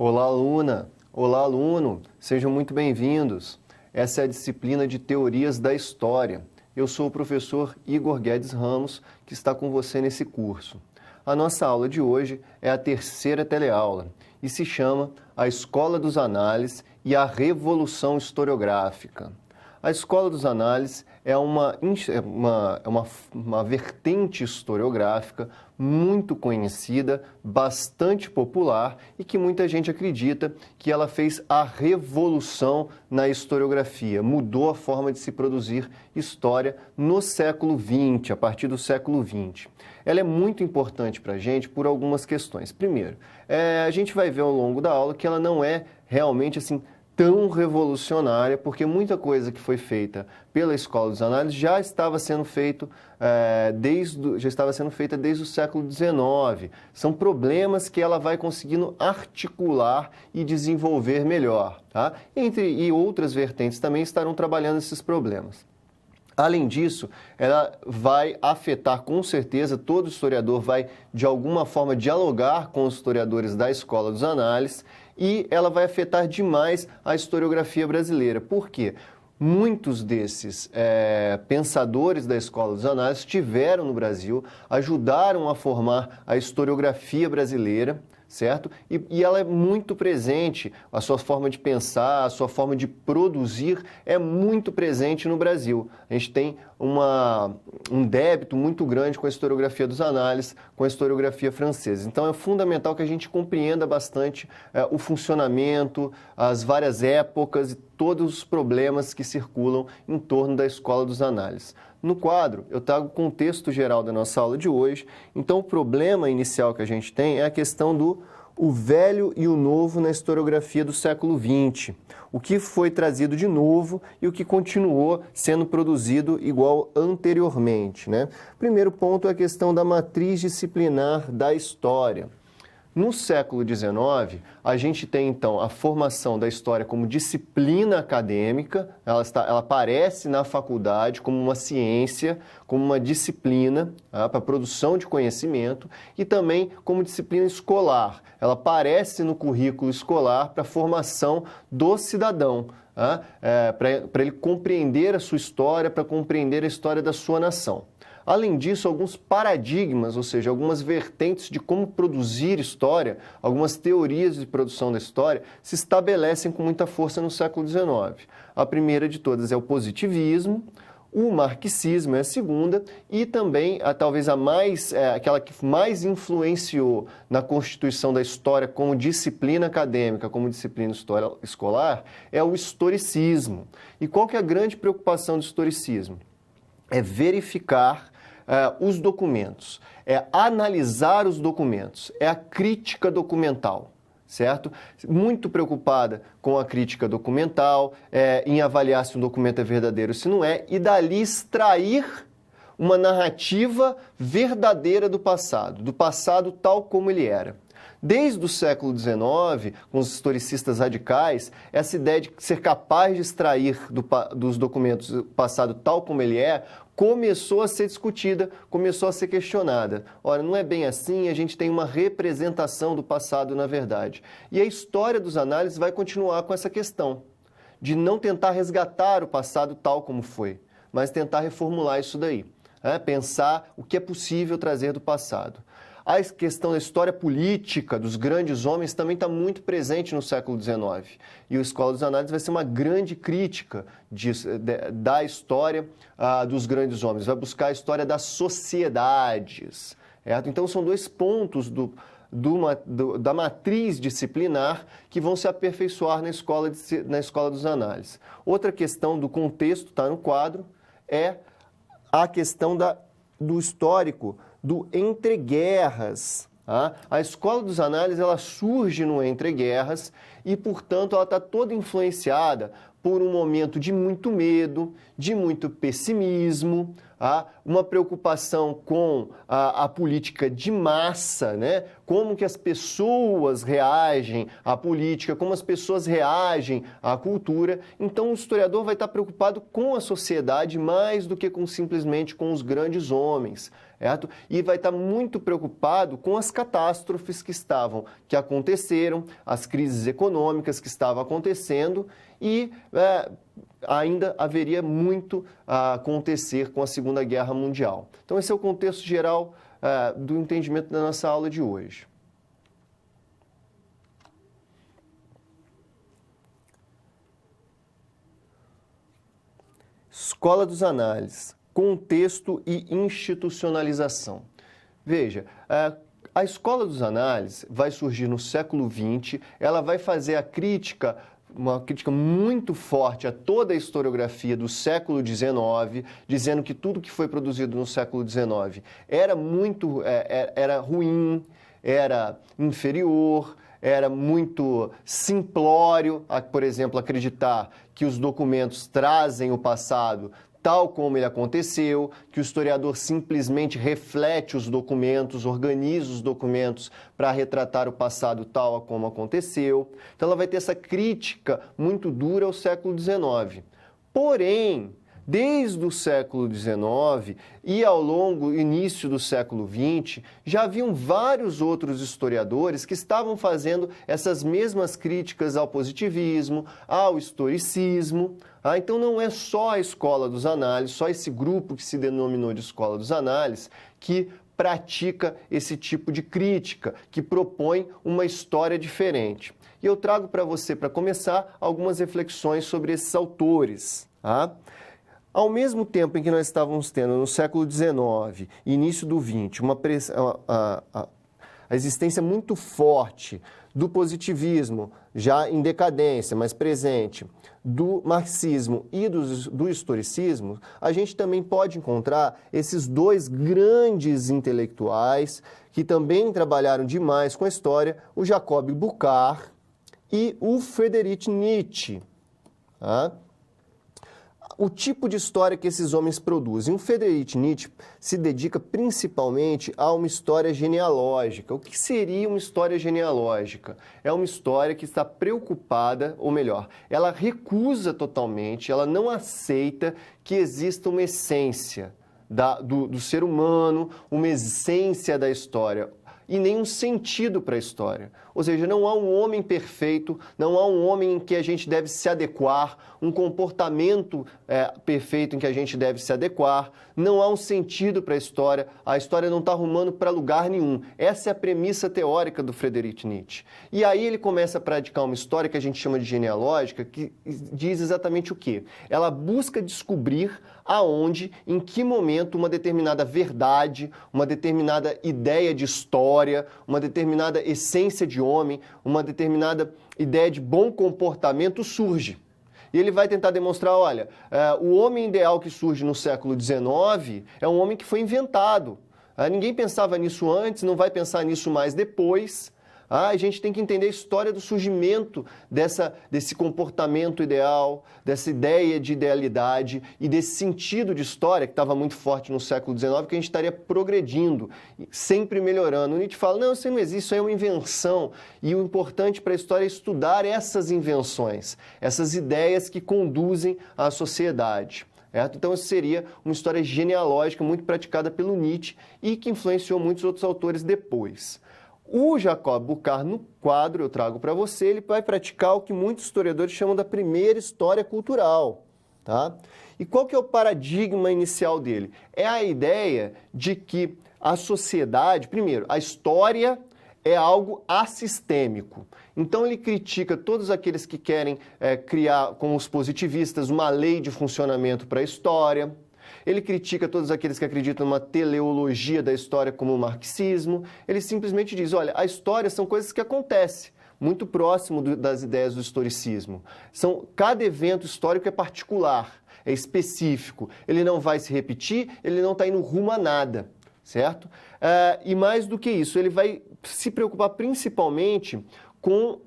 Olá, aluna! Olá, aluno! Sejam muito bem-vindos. Essa é a disciplina de Teorias da História. Eu sou o professor Igor Guedes Ramos, que está com você nesse curso. A nossa aula de hoje é a terceira teleaula e se chama A Escola dos Análises e a Revolução Historiográfica. A Escola dos Análises é uma vertente historiográfica muito conhecida, bastante popular e que muita gente acredita que ela fez a revolução na historiografia, mudou a forma de se produzir história no século XX, a partir do século XX. Ela é muito importante para a gente por algumas questões. Primeiro, a gente vai ver ao longo da aula que ela não é realmente assim tão revolucionária, porque muita coisa que foi feita pela Escola dos Análises já estava sendo feita desde o século XIX. São problemas que ela vai conseguindo articular e desenvolver melhor, tá? E outras vertentes também estarão trabalhando esses problemas. Além disso, ela vai afetar, com certeza, todo historiador vai, de alguma forma, dialogar com os historiadores da Escola dos Análises e ela vai afetar demais a historiografia brasileira. Por quê? Muitos desses pensadores da Escola dos Análises estiveram no Brasil, ajudaram a formar a historiografia brasileira, certo? E ela é muito presente, a sua forma de pensar, a sua forma de produzir é muito presente no Brasil. A gente tem um débito muito grande com a historiografia dos análises, com a historiografia francesa. Então é fundamental que a gente compreenda bastante o funcionamento, as várias épocas e todos os problemas que circulam em torno da Escola dos Análises. No quadro, eu trago o contexto geral da nossa aula de hoje. Então, o problema inicial que a gente tem é a questão do velho e o novo na historiografia do século XX. O que foi trazido de novo e o que continuou sendo produzido igual anteriormente, né? Primeiro ponto é a questão da matriz disciplinar da história. No século XIX, a gente tem, então, a formação da história como disciplina acadêmica, ela aparece na faculdade como uma ciência, como uma disciplina para a produção de conhecimento e também como disciplina escolar. Ela aparece no currículo escolar para a formação do cidadão, para ele compreender a sua história, para compreender a história da sua nação. Além disso, alguns paradigmas, ou seja, algumas vertentes de como produzir história, algumas teorias de produção da história, se estabelecem com muita força no século XIX. A primeira de todas é o positivismo, o marxismo é a segunda e também, talvez aquela que mais influenciou na constituição da história como disciplina acadêmica, como disciplina escolar, é o historicismo. E qual que é a grande preocupação do historicismo? É verificar os documentos, é analisar os documentos, é a crítica documental, certo? Muito preocupada com a crítica documental, em avaliar se um documento é verdadeiro ou se não é, e dali extrair uma narrativa verdadeira do passado tal como ele era. Desde o século XIX, com os historicistas radicais, essa ideia de ser capaz de extrair dos documentos o passado tal como ele é, começou a ser discutida, começou a ser questionada. Ora, não é bem assim, a gente tem uma representação do passado na verdade. E a história dos análises vai continuar com essa questão, de não tentar resgatar o passado tal como foi, mas tentar reformular isso daí, pensar o que é possível trazer do passado. A questão da história política dos grandes homens também está muito presente no século XIX. E a Escola dos Análises vai ser uma grande crítica da história dos grandes homens. Vai buscar a história das sociedades. Certo? Então, são dois pontos da matriz disciplinar que vão se aperfeiçoar na Escola dos Análises. Outra questão do contexto, está no quadro, é a questão do histórico do entreguerras. A Escola dos Análises ela surge no entreguerras e, portanto, ela está toda influenciada por um momento de muito medo, de muito pessimismo, uma preocupação com a política de massa, né? Como que as pessoas reagem à política, como as pessoas reagem à cultura. Então, o historiador vai estar preocupado com a sociedade mais do que simplesmente com os grandes homens, certo? E vai estar muito preocupado com as catástrofes que aconteceram, as crises econômicas que estavam acontecendo e ainda haveria muito a acontecer com a Segunda Guerra Mundial. Então, esse é o contexto geral do entendimento da nossa aula de hoje. Escola dos Análises, contexto e institucionalização. Veja, a Escola dos Análises vai surgir no século XX, ela vai fazer uma crítica muito forte a toda a historiografia do século XIX, dizendo que tudo que foi produzido no século XIX era ruim, era inferior, era muito simplório, por exemplo, acreditar que os documentos trazem o passado tal como ele aconteceu, que o historiador simplesmente reflete os documentos, organiza os documentos para retratar o passado tal como aconteceu. Então ela vai ter essa crítica muito dura ao século XIX. Porém, desde o século XIX e ao longo início do século XX, já haviam vários outros historiadores que estavam fazendo essas mesmas críticas ao positivismo, ao historicismo. Então não é só a Escola dos Análises, só esse grupo que se denominou de Escola dos Análises, que pratica esse tipo de crítica, que propõe uma história diferente. E eu trago para você, para começar, algumas reflexões sobre esses autores. Ao mesmo tempo em que nós estávamos tendo no século XIX e início do XX a existência muito forte do positivismo, já em decadência, mas presente, do marxismo e do historicismo, a gente também pode encontrar esses dois grandes intelectuais que também trabalharam demais com a história, o Jacob Burckhardt e o Friedrich Nietzsche. O tipo de história que esses homens produzem. O Friedrich Nietzsche se dedica principalmente a uma história genealógica. O que seria uma história genealógica? É uma história que está preocupada, ou melhor, ela recusa totalmente, ela não aceita que exista uma essência do ser humano, uma essência da história e nenhum sentido para a história. Ou seja, não há um homem perfeito, não há um homem em que a gente deve se adequar, um comportamento perfeito em que a gente deve se adequar, não há um sentido para a história não está arrumando para lugar nenhum. Essa é a premissa teórica do Friedrich Nietzsche. E aí ele começa a praticar uma história que a gente chama de genealógica, que diz exatamente o quê? Ela busca descobrir aonde, em que momento uma determinada verdade, uma determinada ideia de história, uma determinada essência de homem, uma determinada ideia de bom comportamento surge. E ele vai tentar demonstrar, olha, o homem ideal que surge no século XIX é um homem que foi inventado. Ninguém pensava nisso antes, não vai pensar nisso mais depois. A gente tem que entender a história do surgimento desse comportamento ideal, dessa ideia de idealidade e desse sentido de história que estava muito forte no século XIX, que a gente estaria progredindo, sempre melhorando. O Nietzsche fala, não, isso não existe, isso é uma invenção. E o importante para a história é estudar essas invenções, essas ideias que conduzem à sociedade. Então, isso seria uma história genealógica muito praticada pelo Nietzsche e que influenciou muitos outros autores depois. O Jacob Burckhardt, no quadro, eu trago para você, ele vai praticar o que muitos historiadores chamam da primeira história cultural. E qual que é o paradigma inicial dele? É a ideia de que a sociedade, primeiro, a história é algo assistêmico. Então ele critica todos aqueles que querem criar, como os positivistas, uma lei de funcionamento para a história. Ele critica todos aqueles que acreditam numa teleologia da história como o marxismo. Ele simplesmente diz, olha, a história são coisas que acontecem, muito próximo das ideias do historicismo. Cada evento histórico é particular, é específico. Ele não vai se repetir, ele não está indo rumo a nada, certo? E mais do que isso, ele vai se preocupar principalmente com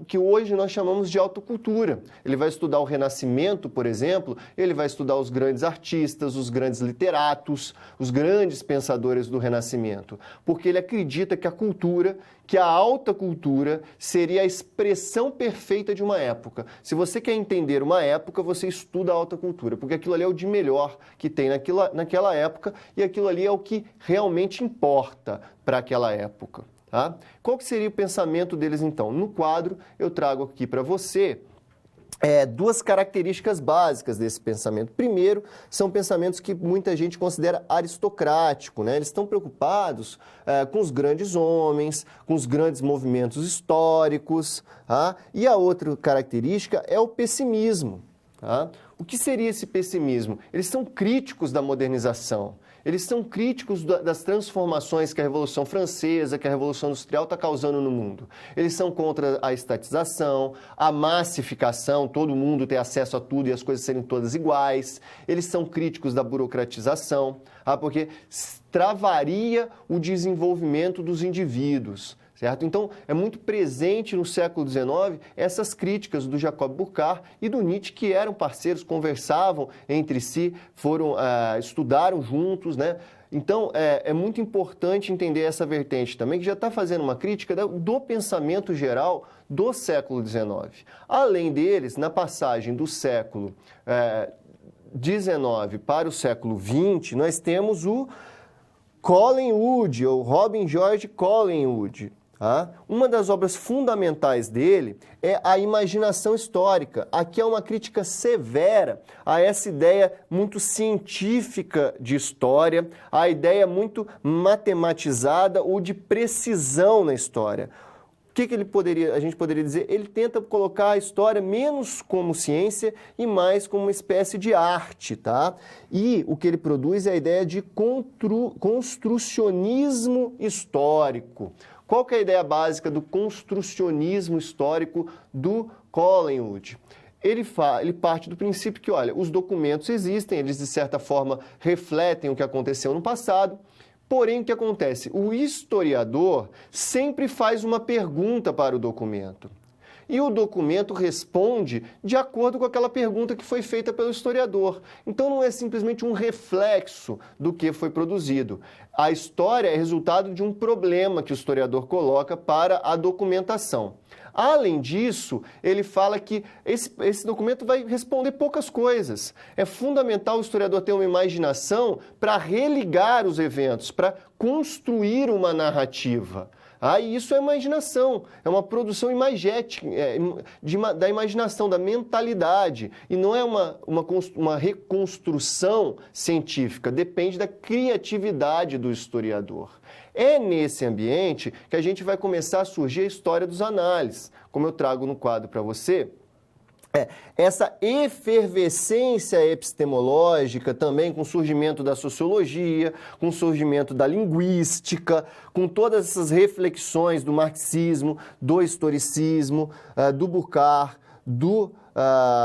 que hoje nós chamamos de autocultura. Ele vai estudar o Renascimento, por exemplo, ele vai estudar os grandes artistas, os grandes literatos, os grandes pensadores do Renascimento, porque ele acredita que a cultura, que a alta cultura, seria a expressão perfeita de uma época. Se você quer entender uma época, você estuda a alta cultura, porque aquilo ali é o de melhor que tem naquela época e aquilo ali é o que realmente importa para aquela época. Tá? Qual que seria o pensamento deles, então? No quadro, eu trago aqui para você duas características básicas desse pensamento. Primeiro, são pensamentos que muita gente considera aristocrático, né? Eles estão preocupados com os grandes homens, com os grandes movimentos históricos. Tá? E a outra característica é o pessimismo. Tá? O que seria esse pessimismo? Eles são críticos da modernização. Eles são críticos das transformações que a Revolução Francesa, que a Revolução Industrial está causando no mundo. Eles são contra a estatização, a massificação, todo mundo ter acesso a tudo e as coisas serem todas iguais. Eles são críticos da burocratização, porque travaria o desenvolvimento dos indivíduos. Certo? Então, é muito presente no século XIX essas críticas do Jacob Burckhardt e do Nietzsche, que eram parceiros, conversavam entre si, estudaram juntos, né? Então, é muito importante entender essa vertente também, que já está fazendo uma crítica do pensamento geral do século XIX. Além deles, na passagem do século XIX para o século XX, nós temos o Collingwood, ou Robin George Collingwood. Tá? Uma das obras fundamentais dele é a imaginação histórica. Aqui é uma crítica severa a essa ideia muito científica de história, a ideia muito matematizada ou de precisão na história. O que a gente poderia dizer? Ele tenta colocar a história menos como ciência e mais como uma espécie de arte, tá? E o que ele produz é a ideia de construcionismo histórico. Qual que é a ideia básica do construcionismo histórico do Collingwood? Ele parte do princípio que, olha, os documentos existem, eles de certa forma refletem o que aconteceu no passado, porém o que acontece? O historiador sempre faz uma pergunta para o documento. E o documento responde de acordo com aquela pergunta que foi feita pelo historiador. Então não é simplesmente um reflexo do que foi produzido. A história é resultado de um problema que o historiador coloca para a documentação. Além disso, ele fala que esse documento vai responder poucas coisas. É fundamental o historiador ter uma imaginação para religar os eventos, para construir uma narrativa. E isso é imaginação, é uma produção imagética, da imaginação, da mentalidade, e não é uma reconstrução científica, depende da criatividade do historiador. É nesse ambiente que a gente vai começar a surgir a história dos análises, como eu trago no quadro para você. Essa efervescência epistemológica também com o surgimento da sociologia, com o surgimento da linguística, com todas essas reflexões do marxismo, do historicismo, do Burckhardt, do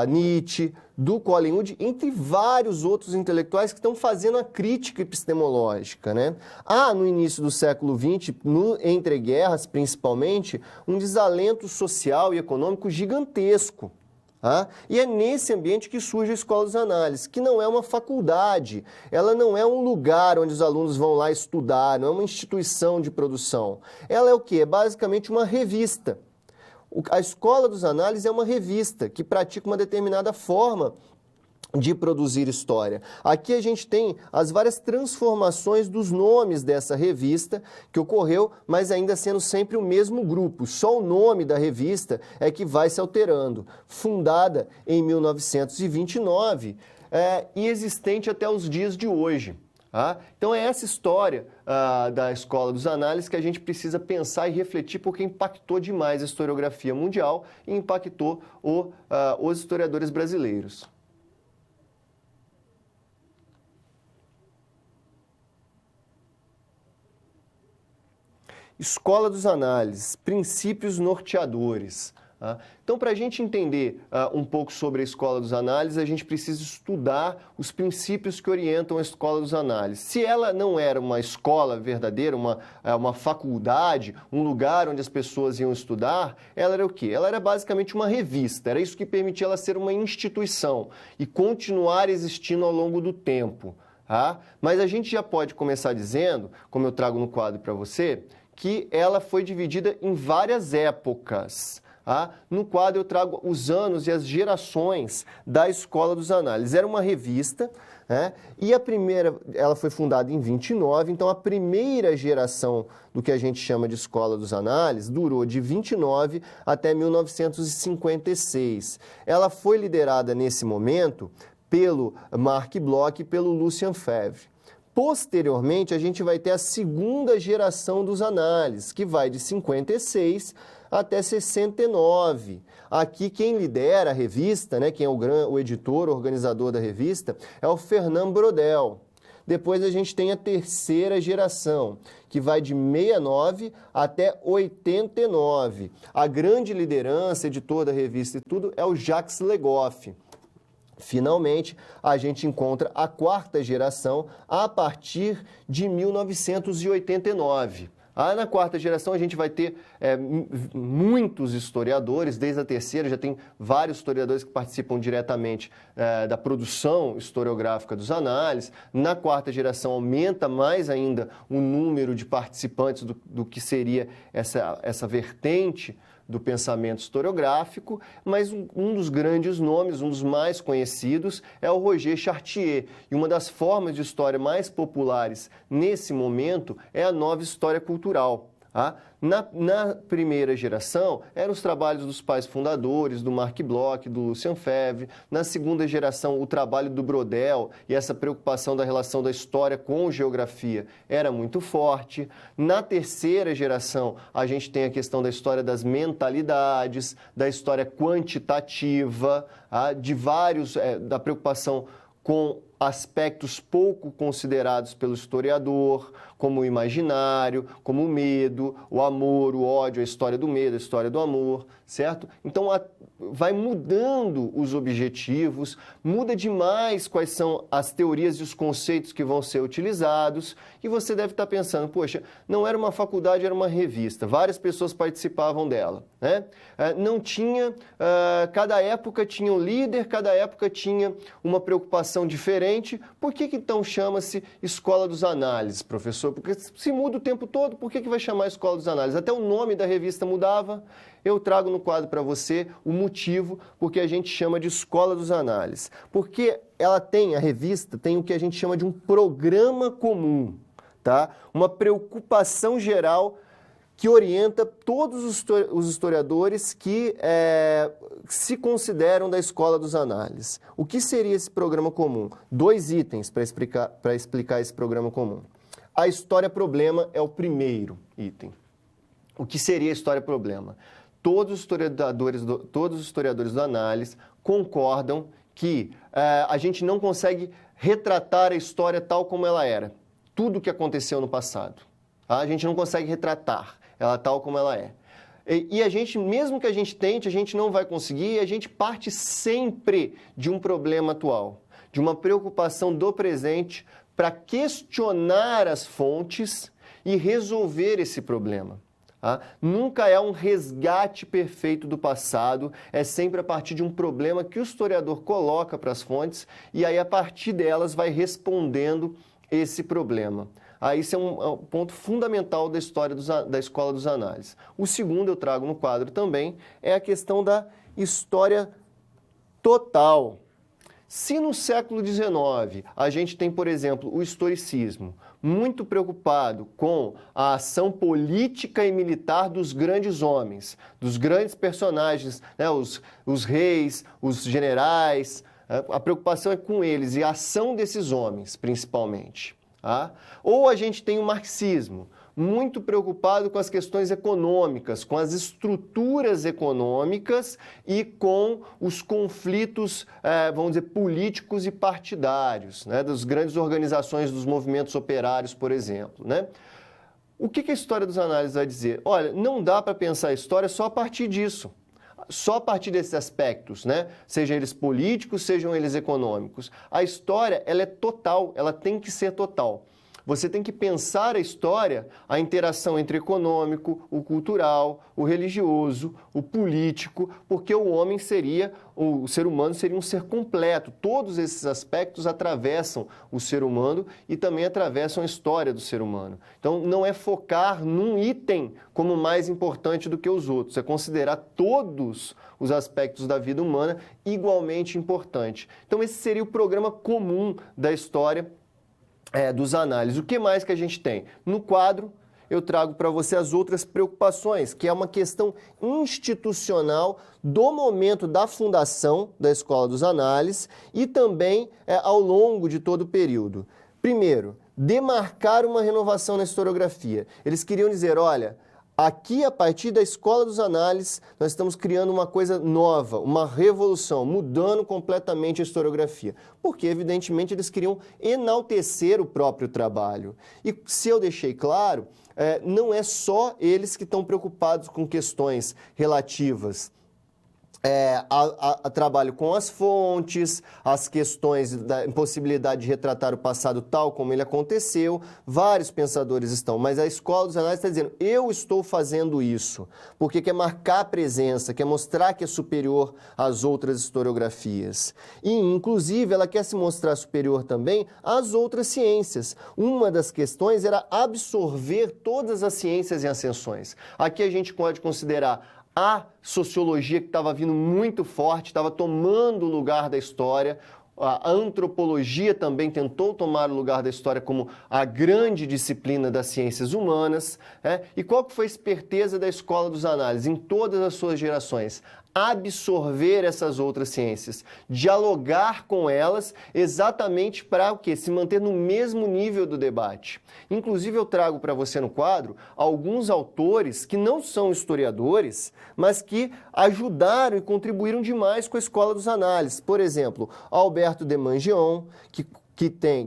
Nietzsche, do Collingwood, entre vários outros intelectuais que estão fazendo a crítica epistemológica, né? No início do século XX, entre guerras principalmente, um desalento social e econômico gigantesco. E é nesse ambiente que surge a Escola dos Análises, que não é uma faculdade, ela não é um lugar onde os alunos vão lá estudar, não é uma instituição de produção. Ela é o quê? É basicamente uma revista. A Escola dos Análises é uma revista que pratica uma determinada forma de produzir história. Aqui a gente tem as várias transformações dos nomes dessa revista que ocorreu, mas ainda sendo sempre o mesmo grupo. Só o nome da revista é que vai se alterando. Fundada em 1929 e existente até os dias de hoje. Então é essa história da Escola dos Análises que a gente precisa pensar e refletir porque impactou demais a historiografia mundial e impactou os historiadores brasileiros. Escola dos Análises, princípios norteadores. Tá? Então, para a gente entender um pouco sobre a Escola dos Análises, a gente precisa estudar os princípios que orientam a Escola dos Análises. Se ela não era uma escola verdadeira, uma faculdade, um lugar onde as pessoas iam estudar, ela era o quê? Ela era basicamente uma revista, era isso que permitia ela ser uma instituição e continuar existindo ao longo do tempo. Tá? Mas a gente já pode começar dizendo, como eu trago no quadro para você, que ela foi dividida em várias épocas. No quadro eu trago os anos e as gerações da Escola dos Análises. Era uma revista, e a primeira, ela foi fundada em 29, então a primeira geração do que a gente chama de Escola dos Análises durou de 29 até 1956. Ela foi liderada nesse momento pelo Marc Bloch e pelo Lucien Febvre. Posteriormente, a gente vai ter a segunda geração dos análises, que vai de 56 até 69. Aqui, quem lidera a revista, quem é o editor, organizador da revista, é o Fernand Braudel. Depois a gente tem a terceira geração, que vai de 69 até 89. A grande liderança, editor da revista e tudo, é o Jacques Le Goff. Finalmente, a gente encontra a quarta geração a partir de 1989. Na quarta geração a gente vai ter muitos historiadores, desde a terceira já tem vários historiadores que participam diretamente da produção historiográfica dos análises. Na quarta geração aumenta mais ainda o número de participantes do que seria essa vertente do pensamento historiográfico, mas um dos grandes nomes, um dos mais conhecidos, é o Roger Chartier. E uma das formas de história mais populares nesse momento é a nova história cultural. Na primeira geração, eram os trabalhos dos pais fundadores, do Marc Bloch, do Lucien Febvre. Na segunda geração, o trabalho do Braudel e essa preocupação da relação da história com geografia era muito forte. Na terceira geração, a gente tem a questão da história das mentalidades, da história quantitativa, da preocupação com aspectos pouco considerados pelo historiador, como o imaginário, como o medo, o amor, o ódio, a história do medo, a história do amor, certo? Então, vai mudando os objetivos, muda demais quais são as teorias e os conceitos que vão ser utilizados, e você deve estar pensando, poxa, não era uma faculdade, era uma revista, várias pessoas participavam dela, Não tinha, cada época tinha um líder, cada época tinha uma preocupação diferente. Por que então chama-se Escola dos Análises, professor? Porque se muda o tempo todo, por que vai chamar Escola dos Análises? Até o nome da revista mudava. Eu trago no quadro para você o motivo porque a gente chama de Escola dos Análises. Porque a revista tem o que a gente chama de um programa comum, tá? Uma preocupação geral que orienta todos os historiadores que se consideram da Escola dos Análises. O que seria esse programa comum? 2 itens para explicar esse programa comum. A história-problema é o primeiro item. O que seria a história-problema? Todos os historiadores do análise concordam que a gente não consegue retratar a história tal como ela era. Tudo o que aconteceu no passado. A gente não consegue retratar ela tal como ela é. E a gente, mesmo que a gente tente, a gente não vai conseguir, e a gente parte sempre de um problema atual, de uma preocupação do presente para questionar as fontes e resolver esse problema. Nunca é um resgate perfeito do passado, é sempre a partir de um problema que o historiador coloca para as fontes e aí a partir delas vai respondendo esse problema. Isso é um ponto fundamental da história da Escola dos Análises. O segundo eu trago no quadro também é a questão da história total. Se no século XIX a gente tem, por exemplo, o historicismo, muito preocupado com a ação política e militar dos grandes homens, dos grandes personagens, os reis, os generais, a preocupação é com eles e a ação desses homens, principalmente. Ou a gente tem o marxismo, muito preocupado com as questões econômicas, com as estruturas econômicas e com os conflitos, vamos dizer, políticos e partidários, das grandes organizações dos movimentos operários, por exemplo. O que a história dos análises vai dizer? Olha, não dá para pensar a história só a partir disso. só a partir desses aspectos, né? Sejam eles políticos, sejam eles econômicos. A história, ela é total, ela tem que ser total. Você tem que pensar a história, a interação entre o econômico, o cultural, o religioso, o político, porque o ser humano seria um ser completo. Todos esses aspectos atravessam o ser humano e também atravessam a história do ser humano. Então, não é focar num item como mais importante do que os outros, é considerar todos os aspectos da vida humana igualmente importantes. Então, esse seria o programa comum da história dos análises. O que mais que a gente tem? No quadro, eu trago para você as outras preocupações, que é uma questão institucional do momento da fundação da Escola dos Análises e também ao longo de todo o período. Primeiro, demarcar uma renovação na historiografia. Eles queriam dizer, olha, aqui, a partir da Escola dos Análises, nós estamos criando uma coisa nova, uma revolução, mudando completamente a historiografia. Porque, evidentemente, eles queriam enaltecer o próprio trabalho. E, se eu deixei claro, não é só eles que estão preocupados com questões relativas a trabalho com as fontes, as questões da impossibilidade de retratar o passado tal como ele aconteceu, vários pensadores estão, mas a Escola dos Análises está dizendo, eu estou fazendo isso, porque quer marcar a presença, quer mostrar que é superior às outras historiografias. E, inclusive, ela quer se mostrar superior também às outras ciências. Uma das questões era absorver todas as ciências em ascensões. Aqui a gente pode considerar a sociologia que estava vindo muito forte, estava tomando o lugar da história. A antropologia também tentou tomar o lugar da história como a grande disciplina das ciências humanas. E qual que foi a esperteza da Escola dos Análises em todas as suas gerações? Absorver essas outras ciências, dialogar com elas exatamente para o quê? Se manter no mesmo nível do debate. Inclusive, eu trago para você no quadro alguns autores que não são historiadores, mas que ajudaram e contribuíram demais com a Escola dos Análises. Por exemplo, Alberto de Mangeon, que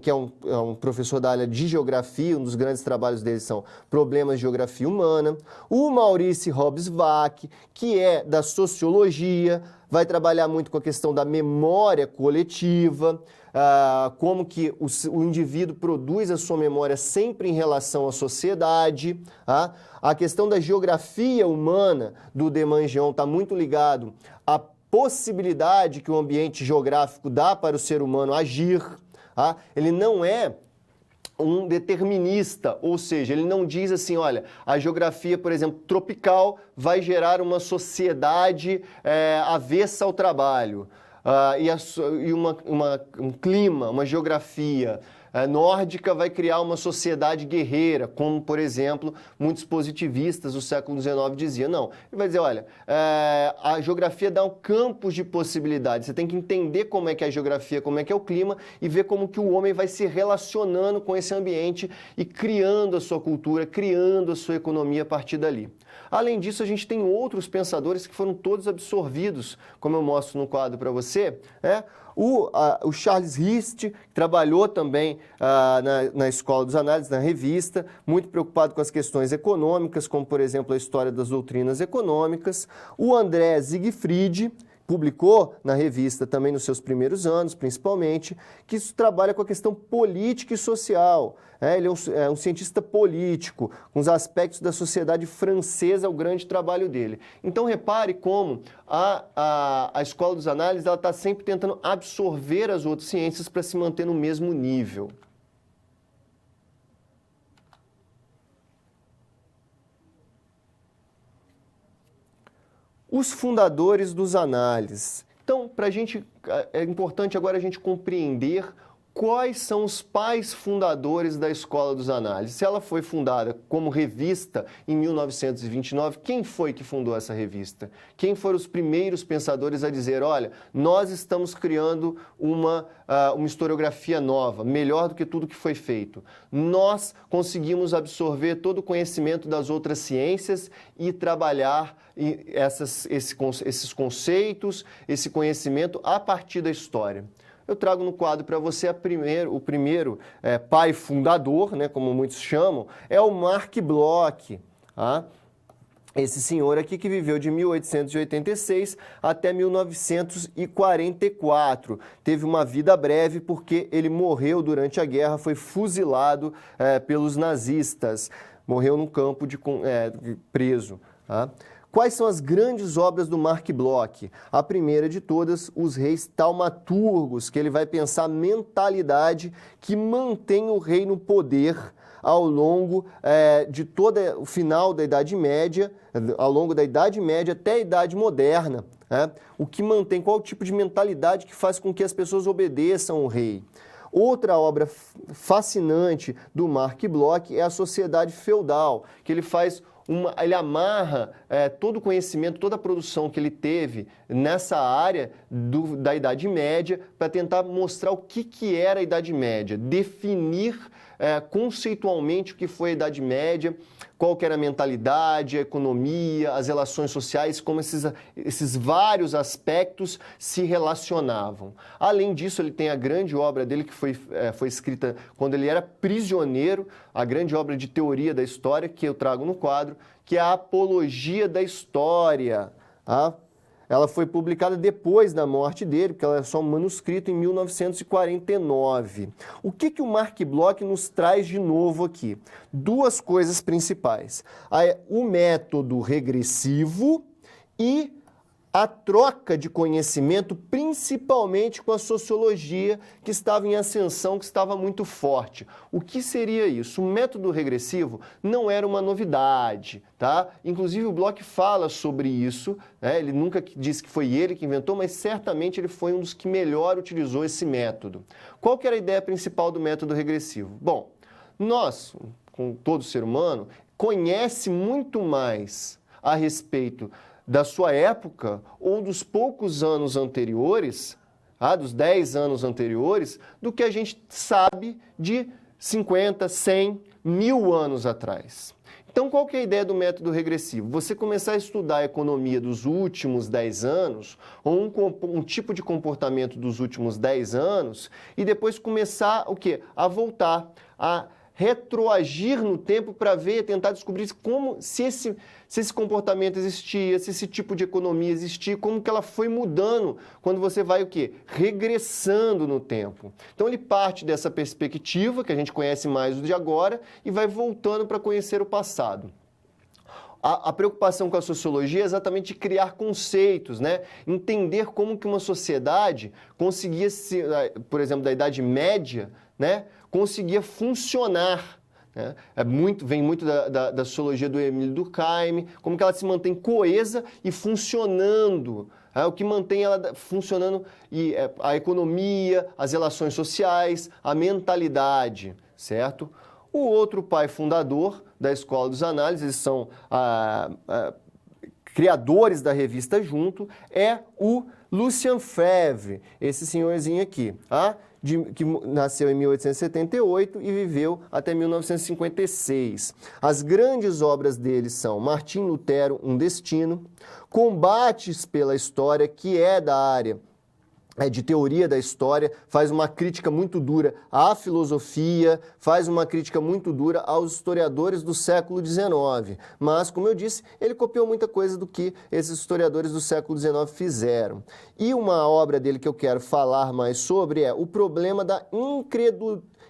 é um professor da área de geografia, um dos grandes trabalhos dele são Problemas de Geografia Humana. O Maurice Hobsbawm, que é da sociologia, vai trabalhar muito com a questão da memória coletiva, como que o indivíduo produz a sua memória sempre em relação à sociedade. A questão da geografia humana do de Mangeon está muito ligado à possibilidade que o ambiente geográfico dá para o ser humano agir. Ele não é um determinista, ou seja, ele não diz assim, olha, a geografia, por exemplo, tropical vai gerar uma sociedade avessa ao trabalho, e um clima, uma geografia nórdica vai criar uma sociedade guerreira, como, por exemplo, muitos positivistas do século XIX diziam. Não, ele vai dizer, olha, a geografia dá um campo de possibilidades, você tem que entender como é que é a geografia, como é que é o clima e ver como que o homem vai se relacionando com esse ambiente e criando a sua cultura, criando a sua economia a partir dali. Além disso, a gente tem outros pensadores que foram todos absorvidos, como eu mostro no quadro para você, o Charles Hist trabalhou também na Escola dos Análises, na revista, muito preocupado com as questões econômicas, como, por exemplo, a história das doutrinas econômicas. O André Siegfried publicou na revista também nos seus primeiros anos, principalmente, que isso trabalha com a questão política e social. Ele é um cientista político, com os aspectos da sociedade francesa, é o grande trabalho dele. Então, repare como a Escola dos Análises está sempre tentando absorver as outras ciências para se manter no mesmo nível. Os fundadores dos análises. Então, para a gente, é importante agora a gente compreender quais são os pais fundadores da Escola dos Análises. Se ela foi fundada como revista em 1929, quem foi que fundou essa revista? Quem foram os primeiros pensadores a dizer, olha, nós estamos criando uma historiografia nova, melhor do que tudo que foi feito. Nós conseguimos absorver todo o conhecimento das outras ciências e trabalhar esses conceitos, esse conhecimento a partir da história. Eu trago no quadro para você o primeiro pai fundador, né, como muitos chamam, é o Marc Bloch. esse senhor aqui que viveu de 1886 até 1944. Teve uma vida breve porque ele morreu durante a guerra, foi fuzilado pelos nazistas. Morreu num campo preso. Tá? Quais são as grandes obras do Marc Bloch? A primeira de todas, Os Reis Taumaturgos, que ele vai pensar a mentalidade que mantém o rei no poder ao longo de todo o final da Idade Média, ao longo da Idade Média até a Idade Moderna. Né? O que mantém, qual o tipo de mentalidade que faz com que as pessoas obedeçam ao rei. Outra obra fascinante do Marc Bloch é a Sociedade Feudal, que ele faz ele amarra todo o conhecimento, toda a produção que ele teve nessa área da Idade Média para tentar mostrar o que era a Idade Média, definir conceitualmente o que foi a Idade Média, qual que era a mentalidade, a economia, as relações sociais, como esses vários aspectos se relacionavam. Além disso, ele tem a grande obra dele que foi escrita quando ele era prisioneiro, a grande obra de teoria da história que eu trago no quadro, que é a Apologia da História. Tá? Ela foi publicada depois da morte dele, porque ela é só um manuscrito em 1949. O que o Marc Bloch nos traz de novo aqui? Duas coisas principais. O método regressivo e a troca de conhecimento, principalmente com a sociologia, que estava em ascensão, que estava muito forte. O que seria isso? O método regressivo não era uma novidade, tá? Inclusive o Bloch fala sobre isso, né? Ele nunca disse que foi ele que inventou, mas certamente ele foi um dos que melhor utilizou esse método. Qual que era a ideia principal do método regressivo? Bom, nós, com todo ser humano, conhece muito mais a respeito da sua época ou dos poucos anos anteriores, dos 10 anos anteriores, do que a gente sabe de 50, 100, 1000 anos atrás. Então, qual que é a ideia do método regressivo? Você começar a estudar a economia dos últimos 10 anos, ou um tipo de comportamento dos últimos 10 anos, e depois começar o quê? A voltar, a retroagir no tempo para ver, tentar descobrir se esse comportamento existia, se esse tipo de economia existia, como que ela foi mudando quando você vai o quê? Regressando no tempo. Então ele parte dessa perspectiva, que a gente conhece mais do de agora, e vai voltando para conhecer o passado. A preocupação com a sociologia é exatamente criar conceitos, né? Entender como que uma sociedade conseguia, por exemplo, da Idade Média, né? Conseguia funcionar. Né? Vem muito da sociologia do Émile Durkheim, como que ela se mantém coesa e funcionando. O que mantém ela funcionando a economia, as relações sociais, a mentalidade, certo? O outro pai fundador da Escola dos Análises, eles são criadores da revista Junto, é o Lucien Febvre, esse senhorzinho aqui, que nasceu em 1878 e viveu até 1956. As grandes obras dele são Martim Lutero, Um Destino, Combates pela História, que é da área de teoria da história, faz uma crítica muito dura à filosofia, faz uma crítica muito dura aos historiadores do século XIX. Mas, como eu disse, ele copiou muita coisa do que esses historiadores do século XIX fizeram. E uma obra dele que eu quero falar mais sobre é O Problema da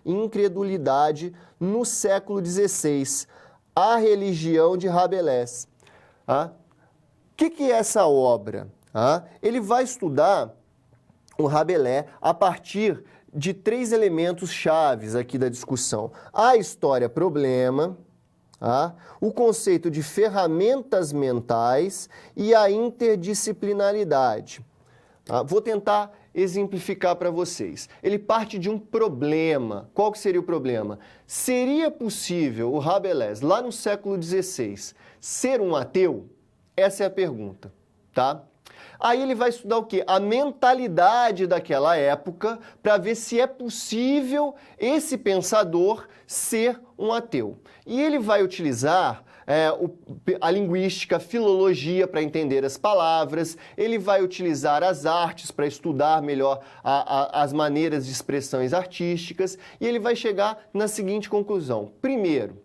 Incredulidade no século XVI, A Religião de Rabelais. O que é essa obra? Ele vai estudar o Rabelais a partir de 3 elementos chaves aqui da discussão. A história-problema, o conceito de ferramentas mentais e a interdisciplinaridade. Vou tentar exemplificar para vocês. Ele parte de um problema. Qual que seria o problema? Seria possível o Rabelais, lá no século XVI, ser um ateu? Essa é a pergunta, tá? Aí ele vai estudar o quê? A mentalidade daquela época para ver se é possível esse pensador ser um ateu. E ele vai utilizar a linguística, a filologia para entender as palavras, ele vai utilizar as artes para estudar melhor as maneiras de expressões artísticas e ele vai chegar na seguinte conclusão. Primeiro,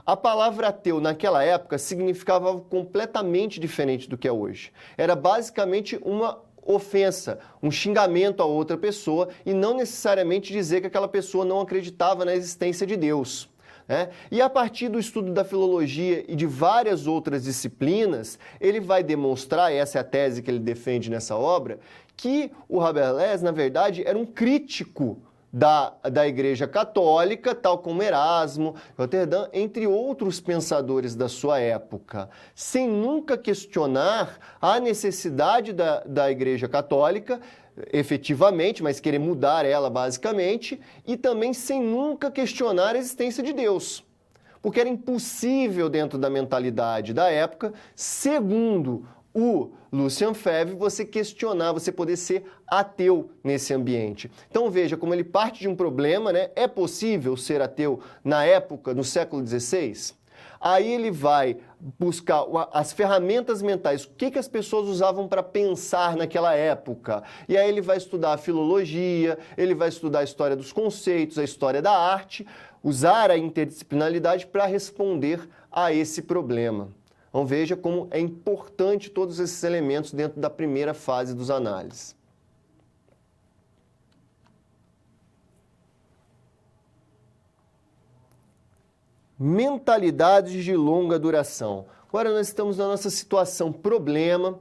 A palavra ateu naquela época significava algo completamente diferente do que é hoje. Era basicamente uma ofensa, um xingamento a outra pessoa e não necessariamente dizer que aquela pessoa não acreditava na existência de Deus. E a partir do estudo da filologia e de várias outras disciplinas, ele vai demonstrar, e essa é a tese que ele defende nessa obra, que o Rabelais, na verdade, era um crítico da Igreja Católica, tal como Erasmo, Roterdã, entre outros pensadores da sua época, sem nunca questionar a necessidade da Igreja Católica, efetivamente, mas querer mudar ela basicamente, e também sem nunca questionar a existência de Deus. Porque era impossível dentro da mentalidade da época, segundo o Lucien Febvre, você questionar, você poder ser ateu nesse ambiente. Então veja como ele parte de um problema, né? É possível ser ateu na época, no século XVI? Aí ele vai buscar as ferramentas mentais, o que as pessoas usavam para pensar naquela época. E aí ele vai estudar a filologia, ele vai estudar a história dos conceitos, a história da arte, usar a interdisciplinaridade para responder a esse problema. Então veja como é importante todos esses elementos dentro da primeira fase dos análises. Mentalidades de longa duração. Agora nós estamos na nossa situação problema,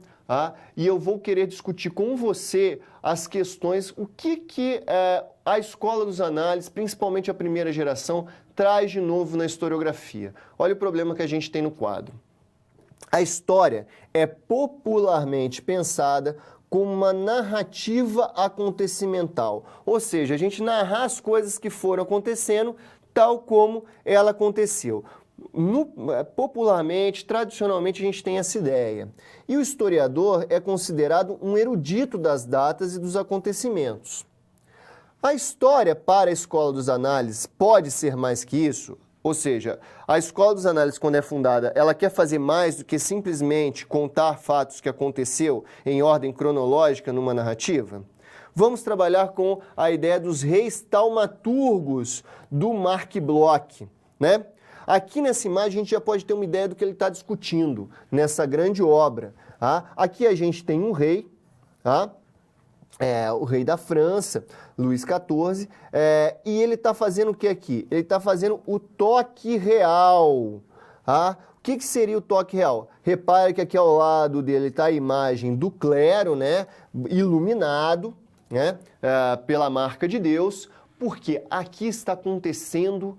e eu vou querer discutir com você as questões, o que a escola dos análises, principalmente a primeira geração, traz de novo na historiografia. Olha o problema que a gente tem no quadro. A história é popularmente pensada como uma narrativa acontecimental, ou seja, a gente narrar as coisas que foram acontecendo tal como ela aconteceu. Popularmente, tradicionalmente, a gente tem essa ideia. E o historiador é considerado um erudito das datas e dos acontecimentos. A história para a escola dos análises pode ser mais que isso? Ou seja, a escola dos análises, quando é fundada, ela quer fazer mais do que simplesmente contar fatos que aconteceu em ordem cronológica numa narrativa? Vamos trabalhar com a ideia dos reis taumaturgos do Marc Bloch, né? Aqui nessa imagem a gente já pode ter uma ideia do que ele está discutindo nessa grande obra. Aqui a gente tem um rei, o rei da França, Luís XIV, e ele está fazendo o que aqui? Ele está fazendo o toque real. O que seria o toque real? Repare que aqui ao lado dele está a imagem do clero, né, iluminado, né, pela marca de Deus, porque aqui está acontecendo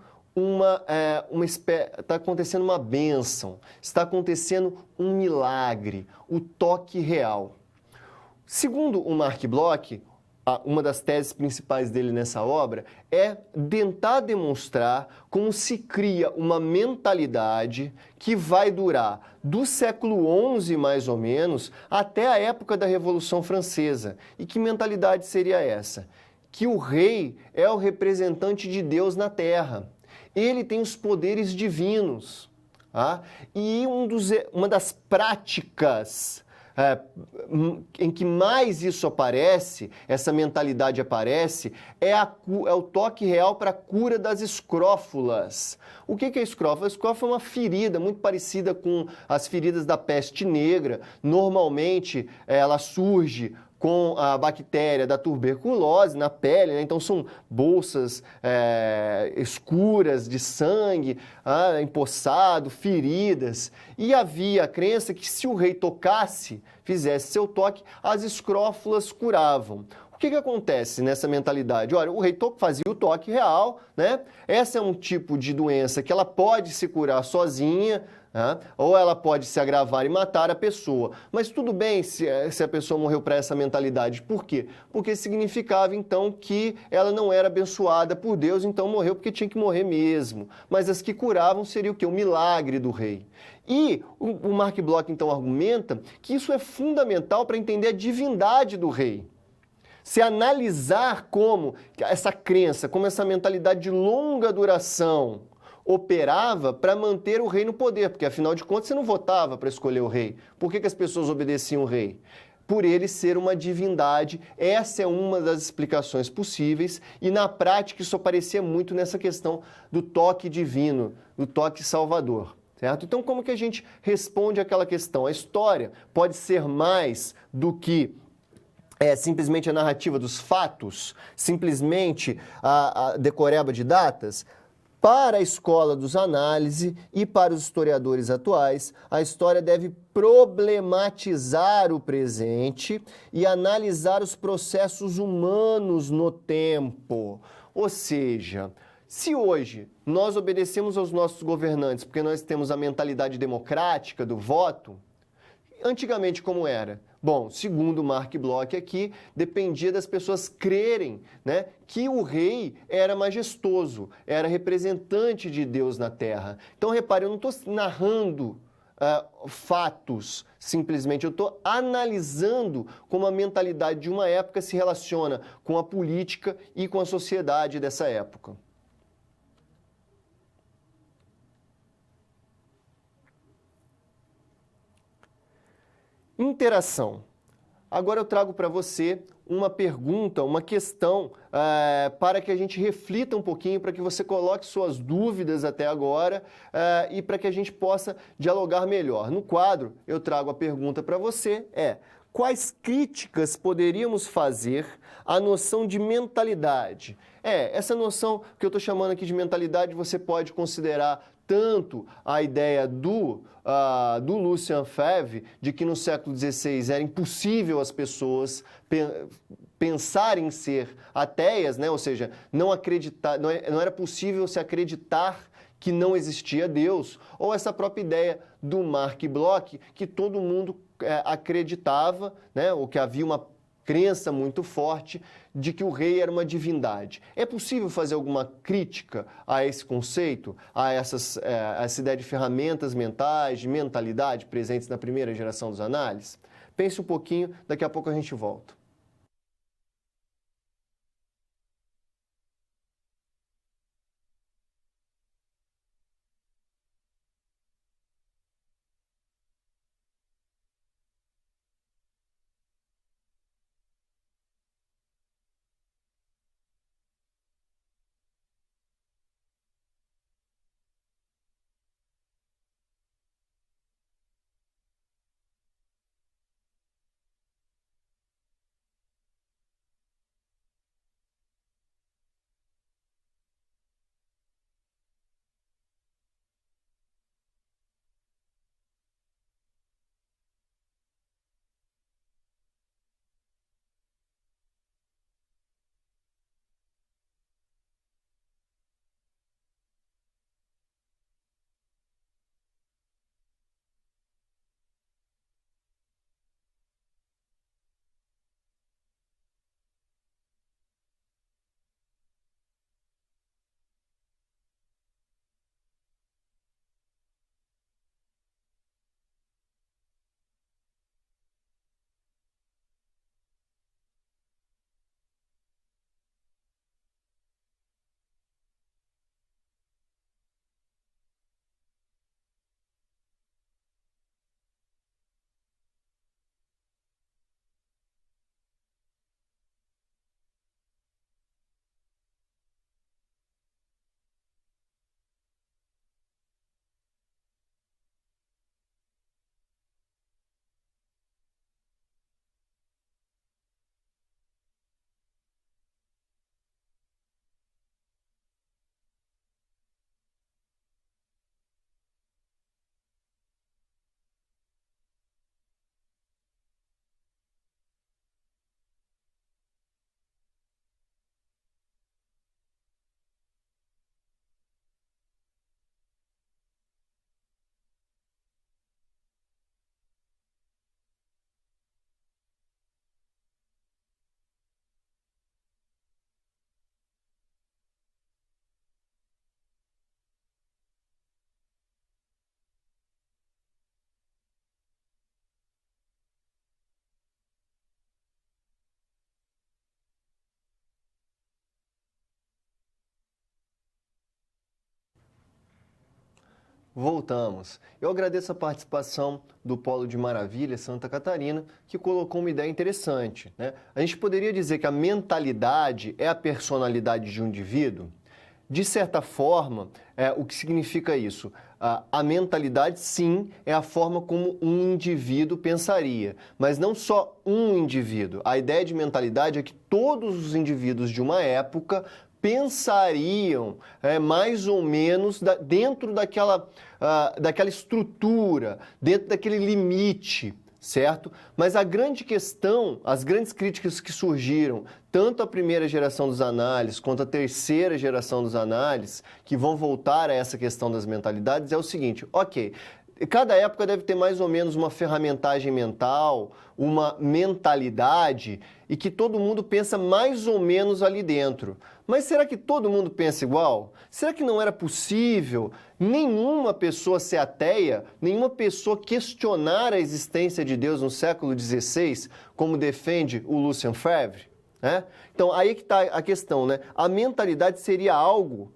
está acontecendo uma bênção, está acontecendo um milagre, o toque real. Segundo o Marc Bloch, uma das teses principais dele nessa obra é tentar demonstrar como se cria uma mentalidade que vai durar do século XI, mais ou menos, até a época da Revolução Francesa. E que mentalidade seria essa? Que o rei é o representante de Deus na Terra. Ele tem os poderes divinos. E uma das práticas em que mais isso aparece, essa mentalidade aparece, é o toque real para a cura das escrófulas. O que é escrófula? A escrófula é uma ferida muito parecida com as feridas da peste negra. Normalmente, ela surge com a bactéria da tuberculose na pele, né? Então são bolsas escuras de sangue, empoçado, feridas. E havia a crença que se o rei tocasse, fizesse seu toque, as escrófulas curavam. O que acontece nessa mentalidade? Olha, o rei fazia o toque real, né? Essa é um tipo de doença que ela pode se curar sozinha, ou ela pode se agravar e matar a pessoa. Mas tudo bem se a pessoa morreu para essa mentalidade. Por quê? Porque significava, então, que ela não era abençoada por Deus, então morreu porque tinha que morrer mesmo. Mas as que curavam seria o quê? O milagre do rei. E o Marc Bloch, então, argumenta que isso é fundamental para entender a divindade do rei. Se analisar como essa crença, como essa mentalidade de longa duração operava para manter o rei no poder, porque afinal de contas você não votava para escolher o rei. Por que as pessoas obedeciam o rei? por ele ser uma divindade. Essa é uma das explicações possíveis e na prática isso aparecia muito nessa questão do toque divino, do toque salvador. Certo? Então, como que a gente responde àquela questão? A história pode ser mais do que simplesmente a narrativa dos fatos, simplesmente a decoreba de datas? Para a escola dos análises e para os historiadores atuais, a história deve problematizar o presente e analisar os processos humanos no tempo. Ou seja, se hoje nós obedecemos aos nossos governantes porque nós temos a mentalidade democrática do voto, antigamente como era? Bom, segundo Mark Bloch aqui, dependia das pessoas crerem, né, que o rei era majestoso, era representante de Deus na terra. Então, repare, eu não estou narrando fatos, simplesmente, eu estou analisando como a mentalidade de uma época se relaciona com a política e com a sociedade dessa época. Interação. Agora eu trago para você uma pergunta, uma questão para que a gente reflita um pouquinho, para que você coloque suas dúvidas até agora e para que a gente possa dialogar melhor. No quadro, eu trago a pergunta para você, quais críticas poderíamos fazer à noção de mentalidade? Essa noção que eu estou chamando aqui de mentalidade, você pode considerar tanto a ideia do Lucian Febvre, de que no século XVI era impossível as pessoas pensarem em ser ateias, né? Ou seja, não acreditar, não era possível se acreditar que não existia Deus, ou essa própria ideia do Mark Bloch, que todo mundo acreditava, né? Ou que havia uma crença muito forte de que o rei era uma divindade. É possível fazer alguma crítica a esse conceito, a essa ideia de ferramentas mentais, de mentalidade presentes na primeira geração dos análises? Pense um pouquinho, daqui a pouco a gente volta. Voltamos. Eu agradeço a participação do Polo de Maravilha, Santa Catarina, que colocou uma ideia interessante, né? A gente poderia dizer que a mentalidade é a personalidade de um indivíduo? De certa forma, o que significa isso? A mentalidade, sim, é a forma como um indivíduo pensaria, mas não só um indivíduo. A ideia de mentalidade é que todos os indivíduos de uma época pensariam mais ou menos dentro daquela estrutura, dentro daquele limite, certo? Mas a grande questão, as grandes críticas que surgiram, tanto a primeira geração dos análises quanto a terceira geração dos análises, que vão voltar a essa questão das mentalidades, é o seguinte: ok, cada época deve ter mais ou menos uma ferramentagem mental, uma mentalidade, e que todo mundo pensa mais ou menos ali dentro. Mas será que todo mundo pensa igual? Será que não era possível nenhuma pessoa ser ateia, nenhuma pessoa questionar a existência de Deus no século XVI, como defende o Lucien Febvre? Então, aí que está a questão, né? A mentalidade seria algo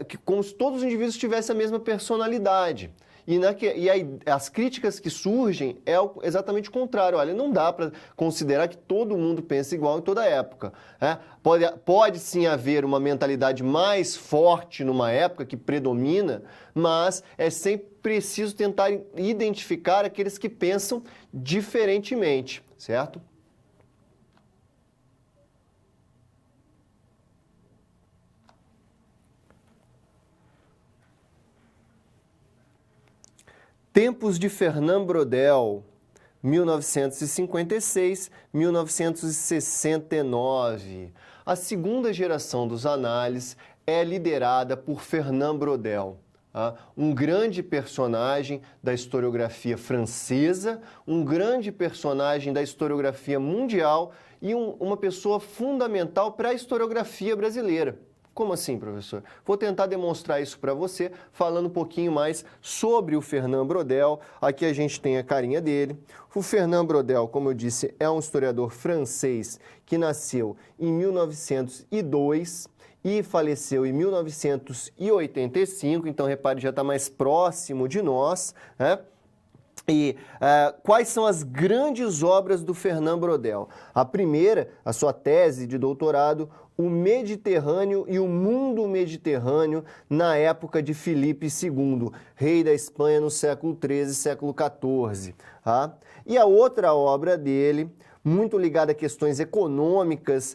que, como se todos os indivíduos tivessem a mesma personalidade. E aí, as críticas que surgem é exatamente o contrário. Olha, não dá para considerar que todo mundo pensa igual em toda época. Pode sim haver uma mentalidade mais forte numa época que predomina, mas é sempre preciso tentar identificar aqueles que pensam diferentemente, certo? Tempos de Fernand Braudel, 1956-1969. A segunda geração dos análises é liderada por Fernand Braudel, um grande personagem da historiografia francesa, um grande personagem da historiografia mundial e uma pessoa fundamental para a historiografia brasileira. Como assim, professor? Vou tentar demonstrar isso para você, falando um pouquinho mais sobre o Fernand Braudel. Aqui a gente tem a carinha dele. O Fernand Braudel, como eu disse, é um historiador francês que nasceu em 1902 e faleceu em 1985. Então, repare, já está mais próximo de nós, né? E quais são as grandes obras do Fernand Braudel? A primeira, a sua tese de doutorado, O Mediterrâneo e o Mundo Mediterrâneo na época de Filipe II, rei da Espanha no século XIII e século XIV. E a outra obra dele, muito ligada a questões econômicas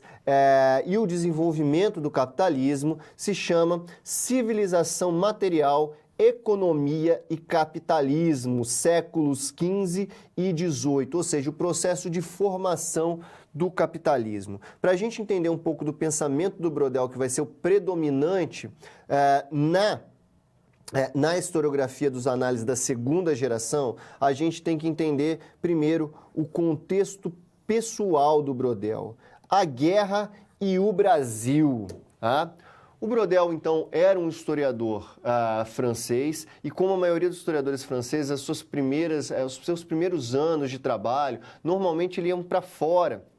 e o desenvolvimento do capitalismo, se chama Civilização Material, Economia e Capitalismo, séculos XV e XVIII, ou seja, o processo de formação do capitalismo. Para a gente entender um pouco do pensamento do Braudel, que vai ser o predominante na historiografia dos análises da segunda geração, a gente tem que entender, primeiro, o contexto pessoal do Braudel, a guerra e o Brasil. O Braudel, então, era um historiador francês e, como a maioria dos historiadores franceses, os seus primeiros anos de trabalho, normalmente eles iam para fora,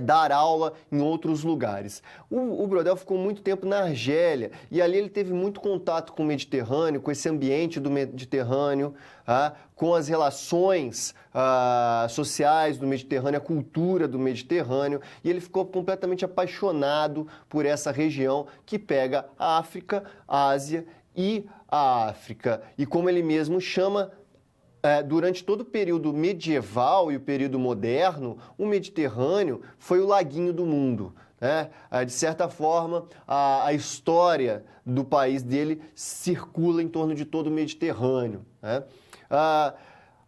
dar aula em outros lugares. O Braudel ficou muito tempo na Argélia e ali ele teve muito contato com o Mediterrâneo, com esse ambiente do Mediterrâneo, com as relações sociais do Mediterrâneo, a cultura do Mediterrâneo, e ele ficou completamente apaixonado por essa região que pega a África, a Ásia e a África. E como ele mesmo chama, durante todo o período medieval e o período moderno, o Mediterrâneo foi o laguinho do mundo. De certa forma, a história do país dele circula em torno de todo o Mediterrâneo.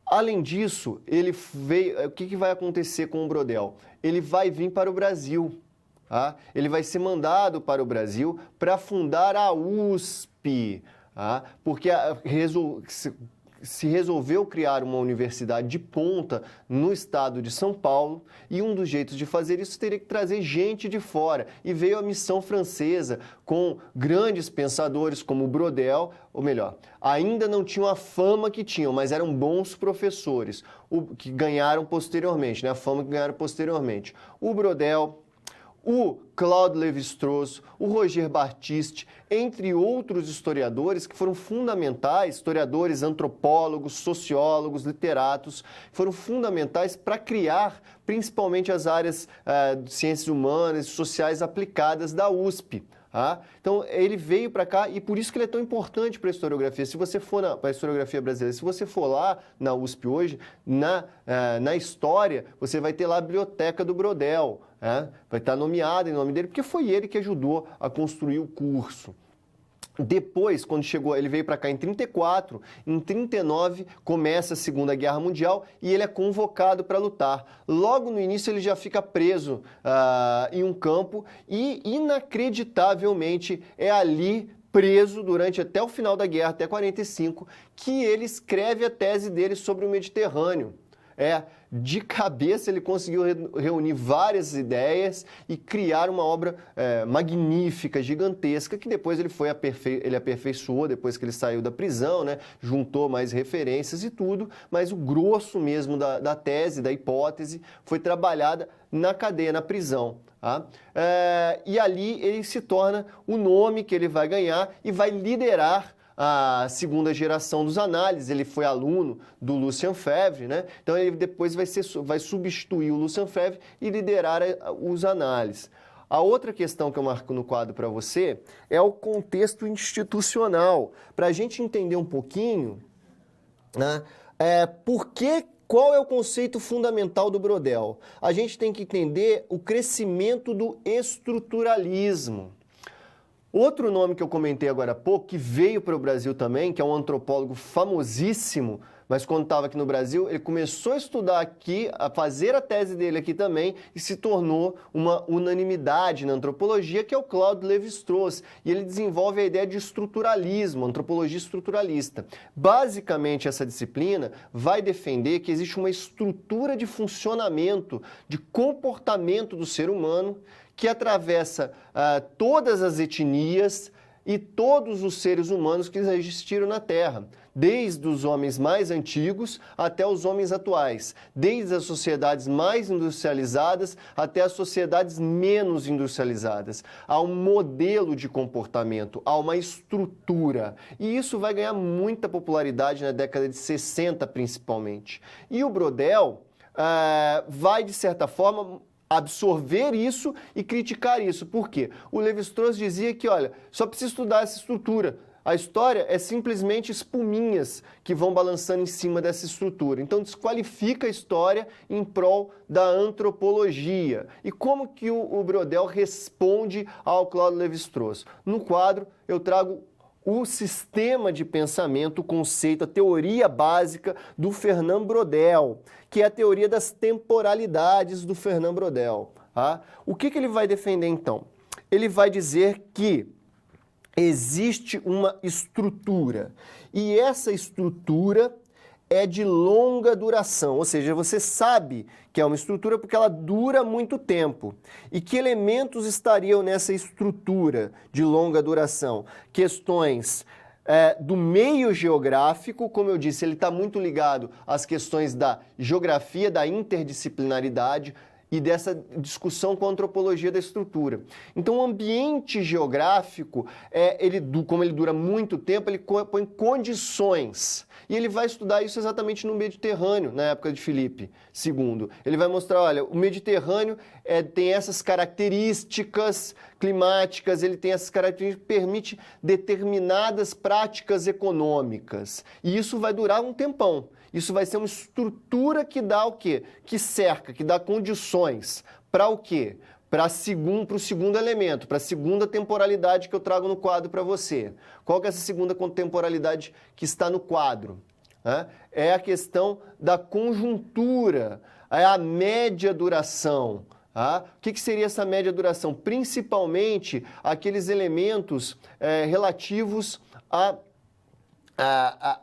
Além disso, ele veio. O que vai acontecer com o Braudel? Ele vai vir para o Brasil. Ele vai ser mandado para o Brasil para fundar a USP, porque se resolveu criar uma universidade de ponta no estado de São Paulo, e um dos jeitos de fazer isso teria que trazer gente de fora. E veio a missão francesa com grandes pensadores como o Braudel, ou melhor, ainda não tinham a fama que tinham, mas eram bons professores, que ganharam posteriormente, a fama que ganharam posteriormente. O Braudel, o Claude Lévi-Strauss, o Roger Barthes, entre outros historiadores que foram fundamentais, historiadores, antropólogos, sociólogos, literatos, foram fundamentais para criar principalmente as áreas de ciências humanas e sociais aplicadas da USP. Então, ele veio para cá e por isso que ele é tão importante para a historiografia. Se você for para a historiografia brasileira, se você for lá na USP hoje, na história, você vai ter lá a biblioteca do Brodel, vai estar nomeada em nome dele, porque foi ele que ajudou a construir o curso. Depois, quando chegou, ele veio para cá em 34, em 39 começa a Segunda Guerra Mundial e ele é convocado para lutar. Logo no início ele já fica preso em um campo e, inacreditavelmente, é ali preso durante até o final da guerra, até 45, que ele escreve a tese dele sobre o Mediterrâneo. De cabeça ele conseguiu reunir várias ideias e criar uma obra magnífica, gigantesca, que depois ele aperfeiçoou depois que ele saiu da prisão, juntou mais referências e tudo, mas o grosso mesmo da tese, da hipótese, foi trabalhada na cadeia, na prisão. E ali ele se torna o nome que ele vai ganhar e vai liderar a segunda geração dos análises. Ele foi aluno do Lucien Febvre, Então ele depois vai substituir o Lucien Febvre e liderar os análises. A outra questão que eu marco no quadro para você é o contexto institucional, para a gente entender um pouquinho, qual é o conceito fundamental do Brodel. A gente tem que entender o crescimento do estruturalismo. Outro nome que eu comentei agora há pouco, que veio para o Brasil também, que é um antropólogo famosíssimo, mas quando estava aqui no Brasil, ele começou a estudar aqui, a fazer a tese dele aqui também, e se tornou uma unanimidade na antropologia, que é o Claude Lévi-Strauss. E ele desenvolve a ideia de estruturalismo, antropologia estruturalista. Basicamente, essa disciplina vai defender que existe uma estrutura de funcionamento, de comportamento do ser humano, que atravessa todas as etnias e todos os seres humanos que existiram na Terra, desde os homens mais antigos até os homens atuais, desde as sociedades mais industrializadas até as sociedades menos industrializadas. Há um modelo de comportamento, há uma estrutura, e isso vai ganhar muita popularidade na década de 60, principalmente. E o Brodel vai, de certa forma, absorver isso e criticar isso. Por quê? O Lévi-Strauss dizia que, olha, só precisa estudar essa estrutura. A história é simplesmente espuminhas que vão balançando em cima dessa estrutura. Então, desqualifica a história em prol da antropologia. E como que o Brodel responde ao Claude Lévi-Strauss? No quadro, eu trago o sistema de pensamento, o conceito, a teoria básica do Fernand Braudel, que é a teoria das temporalidades do Fernand Braudel. O que ele vai defender, então? Ele vai dizer que existe uma estrutura, e essa estrutura é de longa duração, ou seja, você sabe que é uma estrutura porque ela dura muito tempo. E que elementos estariam nessa estrutura de longa duração? Questões do meio geográfico, como eu disse, ele está muito ligado às questões da geografia, da interdisciplinaridade e dessa discussão com a antropologia da estrutura. Então, o ambiente geográfico, como ele dura muito tempo, ele põe condições. E ele vai estudar isso exatamente no Mediterrâneo, na época de Filipe II. Ele vai mostrar, olha, o Mediterrâneo tem essas características climáticas, ele tem essas características que permite determinadas práticas econômicas. E isso vai durar um tempão. Isso vai ser uma estrutura que dá o quê? Que cerca, que dá condições. Para o quê? Para o segundo elemento, para a segunda temporalidade que eu trago no quadro para você. Qual que é essa segunda temporalidade que está no quadro? É a questão da conjuntura, é a média duração. O que seria essa média duração? Principalmente aqueles elementos relativos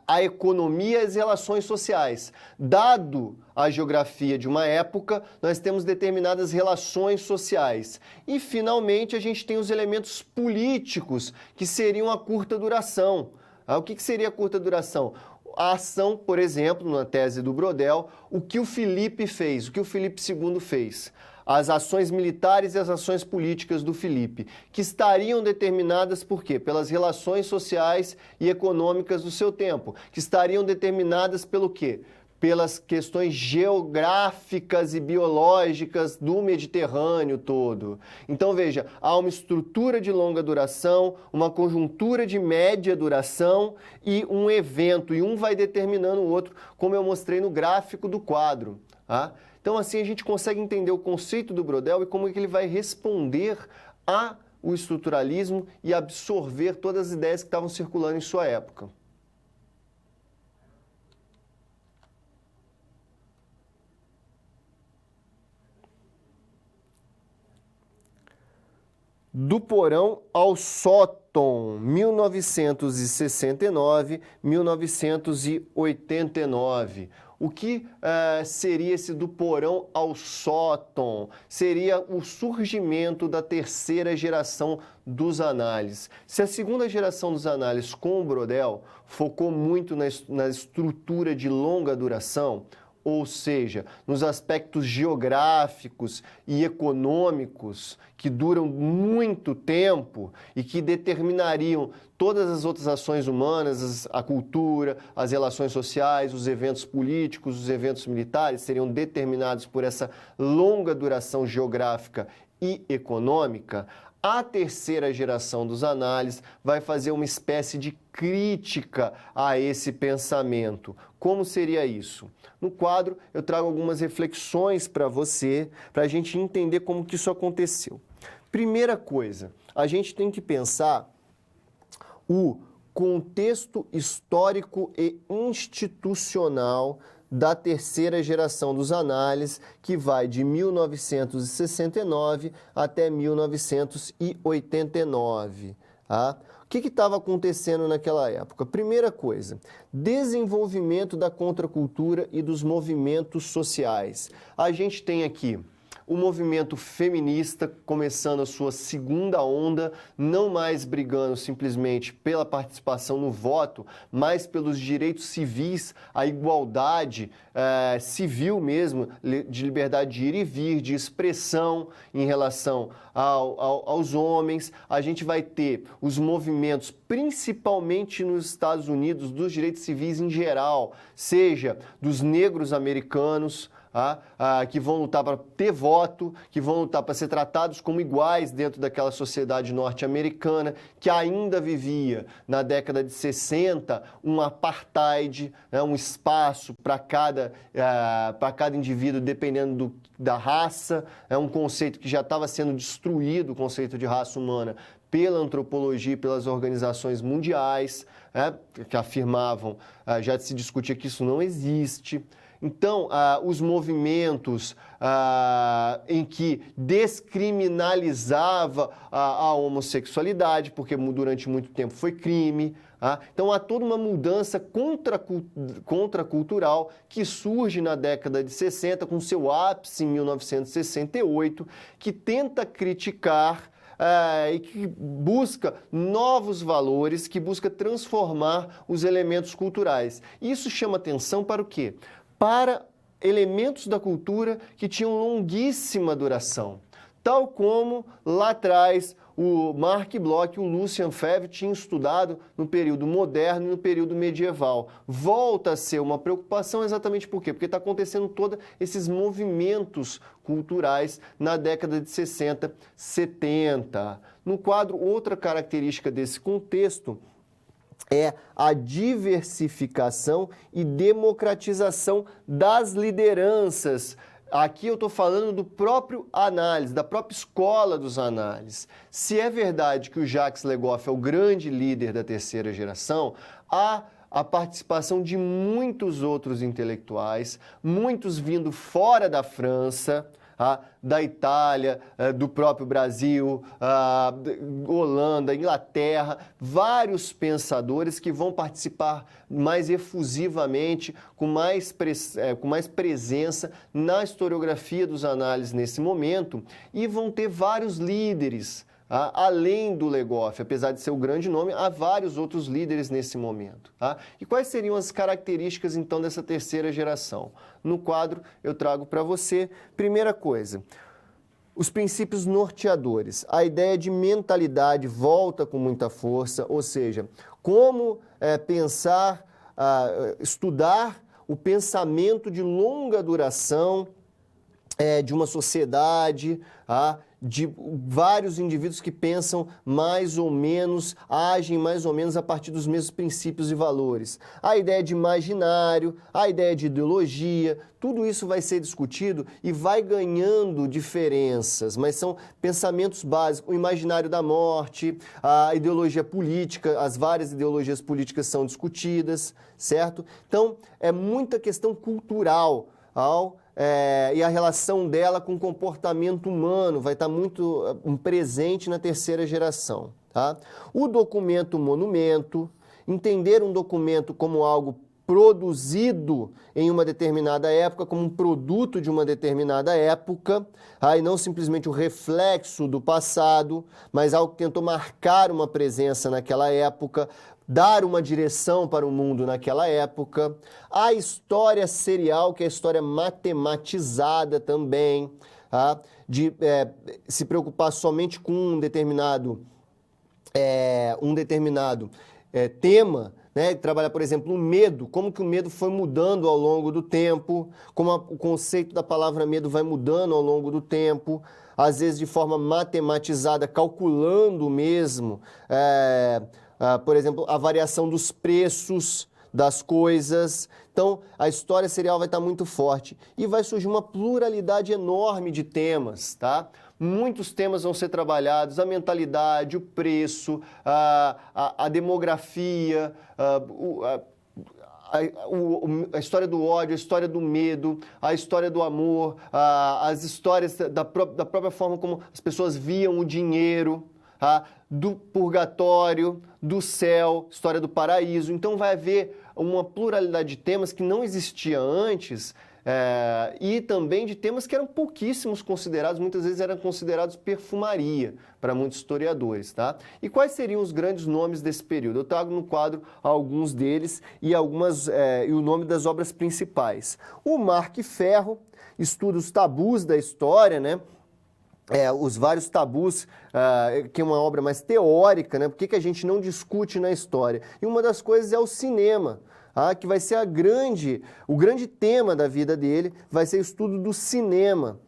a economia e as relações sociais. Dado a geografia de uma época, nós temos determinadas relações sociais. E, finalmente, a gente tem os elementos políticos, que seriam a curta duração. O que seria a curta duração? A ação, por exemplo, na tese do Brodel, o que o Filipe fez, o que o Filipe II fez. as ações militares e as ações políticas do Felipe, que estariam determinadas por quê? Pelas relações sociais e econômicas do seu tempo, que estariam determinadas pelo quê? Pelas questões geográficas e biológicas do Mediterrâneo todo. Então, veja, há uma estrutura de longa duração, uma conjuntura de média duração e um evento, e um vai determinando o outro, como eu mostrei no gráfico do quadro. Tá? Então, assim, a gente consegue entender o conceito do Brodel e como é que ele vai responder ao estruturalismo e absorver todas as ideias que estavam circulando em sua época. Do Porão ao Sóton, 1969-1989. O que seria esse do Porão ao Sóton? Seria o surgimento da terceira geração dos análises. Se a segunda geração dos análises com o Brodel focou muito na estrutura de longa duração, ou seja, nos aspectos geográficos e econômicos que duram muito tempo e que determinariam todas as outras ações humanas, a cultura, as relações sociais, os eventos políticos, os eventos militares, seriam determinados por essa longa duração geográfica e econômica. A terceira geração dos análises vai fazer uma espécie de crítica a esse pensamento. Como seria isso? No quadro, eu trago algumas reflexões para você, para a gente entender como que isso aconteceu. Primeira coisa, a gente tem que pensar o contexto histórico e institucional da terceira geração dos análises, que vai de 1969 até 1989. Tá? O que estava acontecendo naquela época? Primeira coisa, desenvolvimento da contracultura e dos movimentos sociais. A gente tem aqui o movimento feminista começando a sua segunda onda, não mais brigando simplesmente pela participação no voto, mas pelos direitos civis, a igualdade civil mesmo, de liberdade de ir e vir, de expressão em relação aos homens. A gente vai ter os movimentos, principalmente nos Estados Unidos, dos direitos civis em geral, seja dos negros americanos, que vão lutar para ter voto, que vão lutar para ser tratados como iguais dentro daquela sociedade norte-americana, que ainda vivia, na década de 60, um apartheid, um espaço para cada indivíduo, dependendo da raça, um conceito que já estava sendo destruído, o conceito de raça humana, pela antropologia e pelas organizações mundiais, que afirmavam, já se discutia que isso não existe. Então, os movimentos em que descriminalizava a homossexualidade, porque durante muito tempo foi crime. Então, há toda uma mudança contracultural que surge na década de 60, com seu ápice em 1968, que tenta criticar e que busca novos valores, que busca transformar os elementos culturais. Isso chama atenção para o quê? Para elementos da cultura que tinham longuíssima duração, tal como lá atrás o Marc Bloch e o Lucien Febvre tinham estudado no período moderno e no período medieval. Volta a ser uma preocupação exatamente por quê? Porque está acontecendo todos esses movimentos culturais na década de 60, 70. No quadro, outra característica desse contexto é a diversificação e democratização das lideranças. Aqui eu estou falando do próprio análise, da própria escola dos análises. Se é verdade que o Jacques Le Goff é o grande líder da terceira geração, há a participação de muitos outros intelectuais, muitos vindo fora da França, da Itália, do próprio Brasil, Holanda, Inglaterra, vários pensadores que vão participar mais efusivamente, com mais presença na historiografia dos análises nesse momento, e vão ter vários líderes. Além do Le Goff, apesar de ser o grande nome, há vários outros líderes nesse momento. E quais seriam as características, então, dessa terceira geração? No quadro, eu trago para você, primeira coisa, Os princípios norteadores. A ideia de mentalidade volta com muita força, ou seja, como pensar, estudar o pensamento de longa duração de uma sociedade, de vários indivíduos que pensam mais ou menos, agem mais ou menos a partir dos mesmos princípios e valores. A ideia de imaginário, a ideia de ideologia, tudo isso vai ser discutido e vai ganhando diferenças, mas são pensamentos básicos. O imaginário da morte, a ideologia política, as várias ideologias políticas são discutidas, certo? Então, é muita questão cultural e a relação dela com o comportamento humano vai estar muito presente na terceira geração. Tá? O documento monumento, entender um documento como algo produzido em uma determinada época, como um produto de uma determinada época, e não simplesmente o reflexo do passado, mas algo que tentou marcar uma presença naquela época, dar uma direção para o mundo naquela época. A história serial, que é a história matematizada também, de se preocupar somente com um determinado tema, né? Trabalhar, por exemplo, o medo, como que o medo foi mudando ao longo do tempo, como o conceito da palavra medo vai mudando ao longo do tempo, às vezes de forma matematizada, calculando mesmo, por exemplo, a variação dos preços das coisas. Então, a história serial vai estar muito forte e vai surgir uma pluralidade enorme de temas, tá? Muitos temas vão ser trabalhados, a mentalidade, o preço, a demografia, a história do ódio, a história do medo, a história do amor, as histórias da própria forma como as pessoas viam o dinheiro, do purgatório, do céu, história do paraíso. Então vai haver uma pluralidade de temas que não existia antes, e também de temas que eram pouquíssimos considerados, muitas vezes eram considerados perfumaria para muitos historiadores, tá? E quais seriam os grandes nomes desse período? Eu trago no quadro alguns deles e e o nome das obras principais. O Marque Ferro estuda os tabus da história, né? Os vários tabus, que é uma obra mais teórica, né? Por que a gente não discute na história? E uma das coisas é o cinema, que vai ser o grande tema da vida dele, vai ser o estudo do cinema.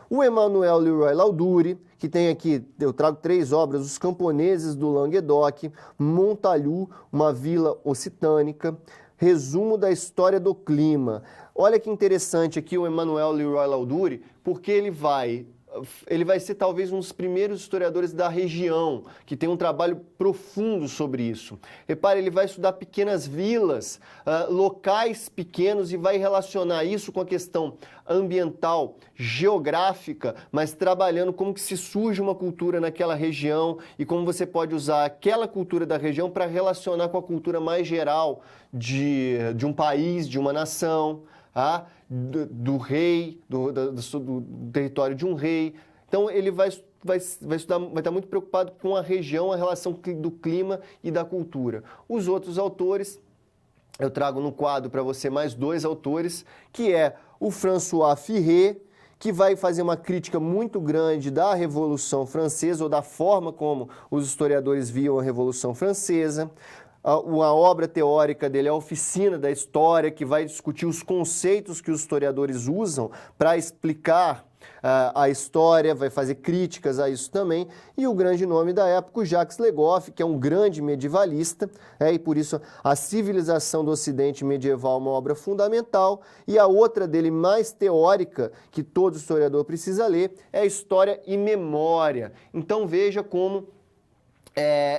O Emmanuel Leroy Laudure, que tem aqui, eu trago 3 obras, Os Camponeses do Languedoc, Montalhoux, uma vila occitânica, Resumo da História do Clima. Olha que interessante aqui o Emmanuel Leroy Laudure, porque ele vai ser talvez um dos primeiros historiadores da região, que tem um trabalho profundo sobre isso. Repare, ele vai estudar pequenas vilas, locais pequenos, e vai relacionar isso com a questão ambiental, geográfica, mas trabalhando como que se surge uma cultura naquela região e como você pode usar aquela cultura da região para relacionar com a cultura mais geral de um país, de uma nação, do rei, do território de um rei. Então ele vai estudar, vai estar muito preocupado com a região, a relação do clima e da cultura. Os outros autores, eu trago no quadro para você mais 2 autores, que é o François Furet, que vai fazer uma crítica muito grande da Revolução Francesa, ou da forma como os historiadores viam a Revolução Francesa. Uma obra teórica dele é a Oficina da História, que vai discutir os conceitos que os historiadores usam para explicar a história, vai fazer críticas a isso também. E o grande nome da época, o Jacques Le Goff, que é um grande medievalista, e por isso A Civilização do Ocidente Medieval é uma obra fundamental. E a outra dele, mais teórica, que todo historiador precisa ler, é a História e Memória. Então veja como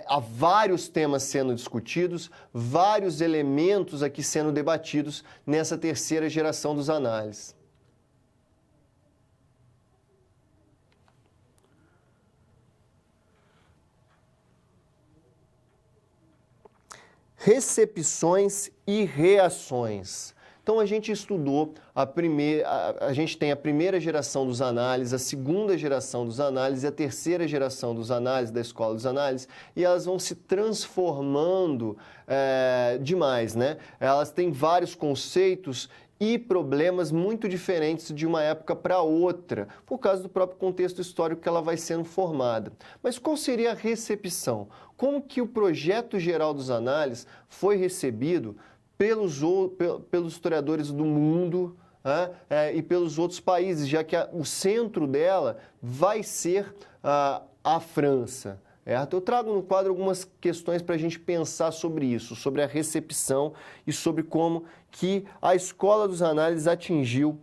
há vários temas sendo discutidos, vários elementos aqui sendo debatidos nessa terceira geração dos análises. Recepções e reações. Então a gente estudou a gente tem a primeira geração dos análises, a segunda geração dos análises e a terceira geração dos análises, da escola dos análises, e elas vão se transformando demais, né? Elas têm vários conceitos e problemas muito diferentes de uma época para outra, por causa do próprio contexto histórico que ela vai sendo formada. Mas qual seria a recepção? Como que o projeto geral dos análises foi recebido pelos historiadores do mundo, e pelos outros países, já que o centro dela vai ser a França? Eu trago no quadro algumas questões para a gente pensar sobre isso, sobre a recepção e sobre como que a escola dos análises atingiu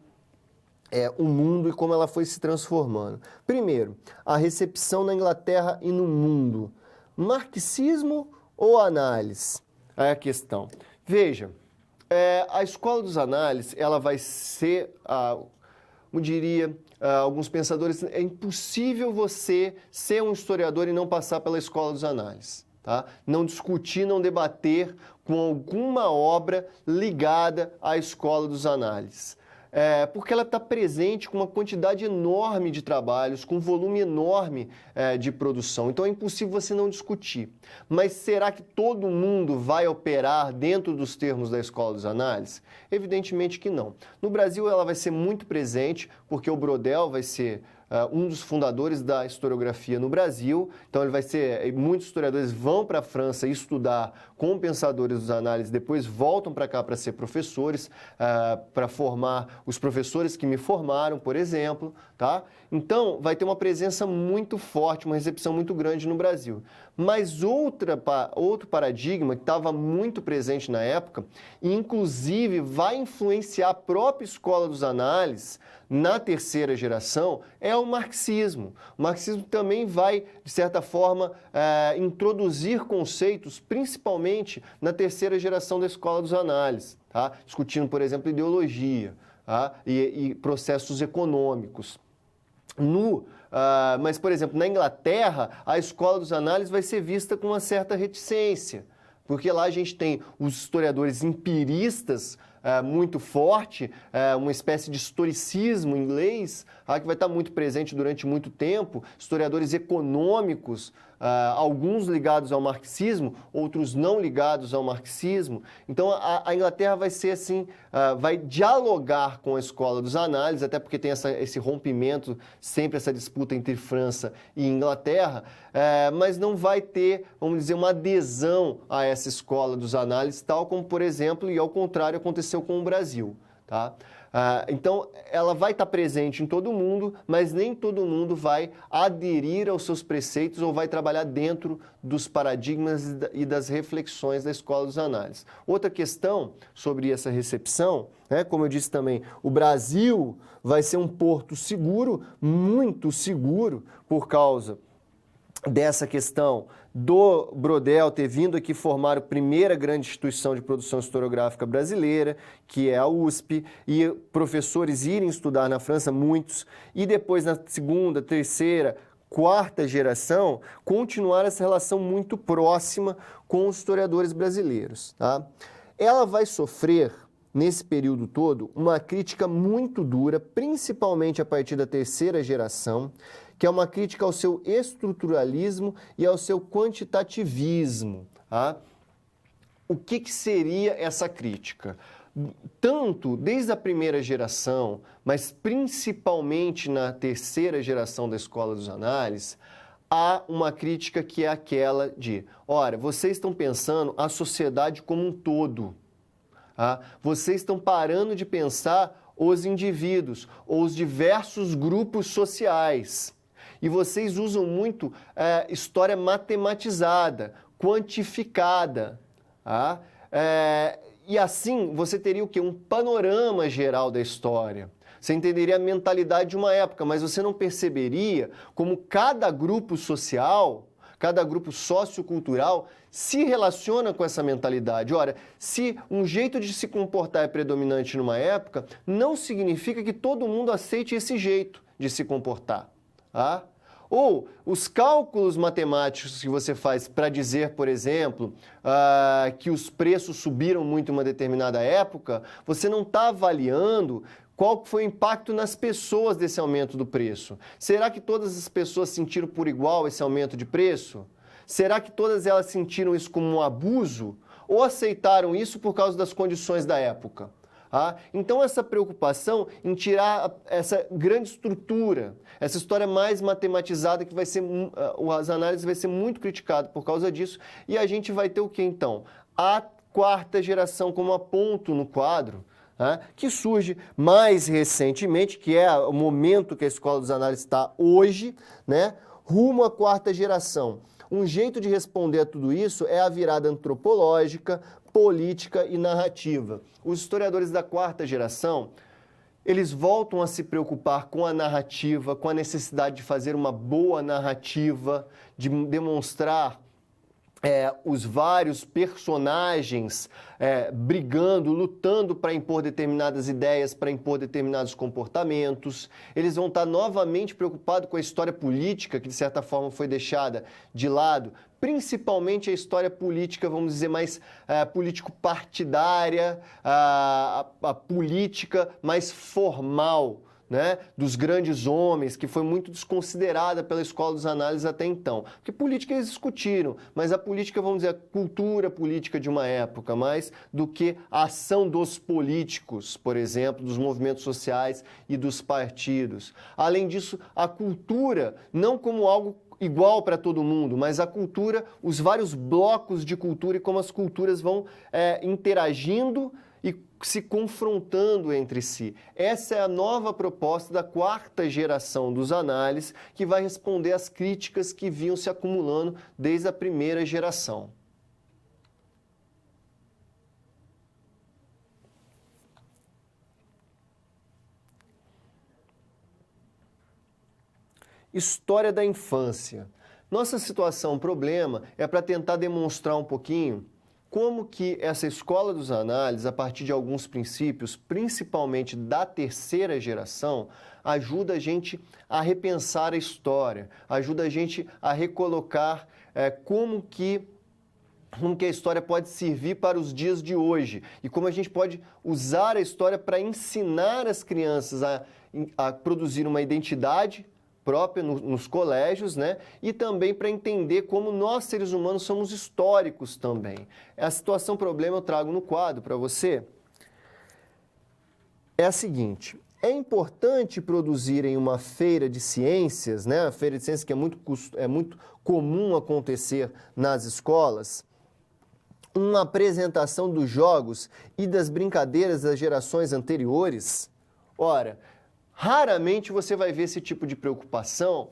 o mundo e como ela foi se transformando. Primeiro, a recepção na Inglaterra e no mundo. Marxismo ou análise? É a questão. Veja, a escola dos análises, ela vai ser, como diria alguns pensadores, é impossível você ser um historiador e não passar pela escola dos análises. Tá? Não discutir, não debater com alguma obra ligada à escola dos análises. Porque ela está presente com uma quantidade enorme de trabalhos, com um volume enorme de produção. Então é impossível você não discutir. Mas será que todo mundo vai operar dentro dos termos da escola dos análises? Evidentemente que não. No Brasil ela vai ser muito presente, porque o Brodel vai ser um dos fundadores da historiografia no Brasil. Então ele vai ser, muitos historiadores vão para a França estudar com pensadores dos análises, depois voltam para cá para ser professores, para formar os professores que me formaram, por exemplo, tá? Então vai ter uma presença muito forte, uma recepção muito grande no Brasil. Mas outro paradigma que estava muito presente na época, e inclusive vai influenciar a própria escola dos análises na terceira geração, é o marxismo. O marxismo também vai, de certa forma, introduzir conceitos, principalmente na terceira geração da escola dos análises, tá? Discutindo, por exemplo, ideologia, tá? e processos econômicos. Mas, por exemplo, na Inglaterra, a escola dos análises vai ser vista com uma certa reticência, porque lá a gente tem os historiadores empiristas muito forte, uma espécie de historicismo inglês, que vai estar muito presente durante muito tempo, historiadores econômicos, alguns ligados ao marxismo, outros não ligados ao marxismo. Então a Inglaterra vai ser assim, vai dialogar com a escola dos análises, até porque tem esse rompimento, sempre essa disputa entre França e Inglaterra, mas não vai ter, vamos dizer, uma adesão a essa escola dos análises, tal como, por exemplo, e ao contrário, aconteceu com o Brasil. Tá? Então, ela vai estar presente em todo mundo, mas nem todo mundo vai aderir aos seus preceitos ou vai trabalhar dentro dos paradigmas e das reflexões da escola dos análises. Outra questão sobre essa recepção, como eu disse também, o Brasil vai ser um porto seguro, muito seguro, por causa dessa questão do Brodel ter vindo aqui formar a primeira grande instituição de produção historiográfica brasileira, que é a USP, e professores irem estudar na França, muitos, e depois na segunda, terceira, quarta geração, continuar essa relação muito próxima com os historiadores brasileiros. Tá? Ela vai sofrer, nesse período todo, uma crítica muito dura, principalmente a partir da terceira geração, que é uma crítica ao seu estruturalismo e ao seu quantitativismo. Tá? O que seria essa crítica? Tanto desde a primeira geração, mas principalmente na terceira geração da escola dos análises, há uma crítica que é aquela de, olha, vocês estão pensando a sociedade como um todo. Vocês estão parando de pensar os indivíduos ou os diversos grupos sociais. E vocês usam muito história matematizada, quantificada. E assim você teria o quê? Um panorama geral da história. Você entenderia a mentalidade de uma época, mas você não perceberia como cada grupo social, cada grupo sociocultural se relaciona com essa mentalidade. Ora, se um jeito de se comportar é predominante numa época, não significa que todo mundo aceite esse jeito de se comportar. Ou os cálculos matemáticos que você faz para dizer, por exemplo, que os preços subiram muito em uma determinada época, você não está avaliando qual foi o impacto nas pessoas desse aumento do preço. Será que todas as pessoas sentiram por igual esse aumento de preço? Será que todas elas sentiram isso como um abuso? Ou aceitaram isso por causa das condições da época? Então, essa preocupação em tirar essa grande estrutura, essa história mais matematizada, que vai ser, as análises vai ser muito criticado por causa disso, e a gente vai ter o que então? A quarta geração, como aponto no quadro, que surge mais recentemente, que é o momento que a Escola dos Análises está hoje, né, rumo à quarta geração. Um jeito de responder a tudo isso é a virada antropológica, política e narrativa. Os historiadores da quarta geração, eles voltam a se preocupar com a narrativa, com a necessidade de fazer uma boa narrativa, de demonstrar os vários personagens brigando, lutando para impor determinadas ideias, para impor determinados comportamentos. Eles vão estar novamente preocupados com a história política, que de certa forma foi deixada de lado, principalmente a história política, vamos dizer, mais político-partidária, a política mais formal, né, dos grandes homens, que foi muito desconsiderada pela Escola dos Análises até então. Porque política eles discutiram, mas a política, vamos dizer, a cultura política de uma época, mais do que a ação dos políticos, por exemplo, dos movimentos sociais e dos partidos. Além disso, a cultura, não como algo igual para todo mundo, mas a cultura, os vários blocos de cultura e como as culturas vão interagindo e se confrontando entre si. Essa é a nova proposta da quarta geração dos análises, que vai responder às críticas que vinham se acumulando desde a primeira geração. História da infância. Nossa situação, problema, é para tentar demonstrar um pouquinho como que essa Escola dos Análises, a partir de alguns princípios, principalmente da terceira geração, ajuda a gente a repensar a história, ajuda a gente a recolocar como que a história pode servir para os dias de hoje e como a gente pode usar a história para ensinar as crianças a produzir uma identidade própria nos colégios, né? E também para entender como nós, seres humanos, somos históricos também. A situação problema eu trago no quadro para você. É a seguinte: é importante produzir em uma feira de ciências, né? A feira de ciências que é muito comum acontecer nas escolas, uma apresentação dos jogos e das brincadeiras das gerações anteriores. Ora, raramente você vai ver esse tipo de preocupação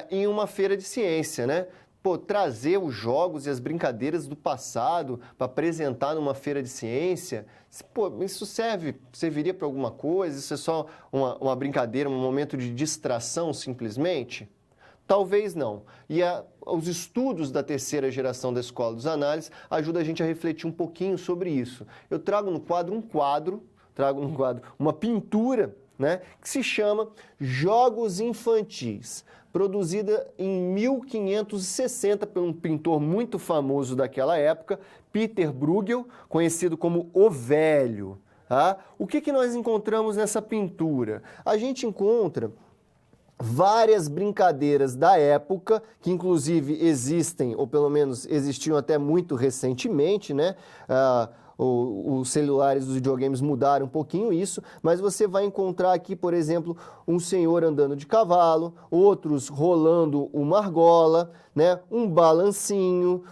em uma feira de ciência, né? Pô, trazer os jogos e as brincadeiras do passado para apresentar numa feira de ciência, pô, isso serviria para alguma coisa? Isso é só uma brincadeira, um momento de distração simplesmente? Talvez não. E os estudos da terceira geração da Escola dos Análises ajudam a gente a refletir um pouquinho sobre isso. Eu trago no quadro uma pintura, né, que se chama Jogos Infantis, produzida em 1560 por um pintor muito famoso daquela época, Peter Bruegel, conhecido como o Velho. O que nós encontramos nessa pintura? A gente encontra várias brincadeiras da época, que inclusive existem, ou pelo menos existiam até muito recentemente, né? Os celulares dos videogames mudaram um pouquinho isso, mas você vai encontrar aqui, por exemplo, um senhor andando de cavalo, outros rolando uma argola, né, um balancinho,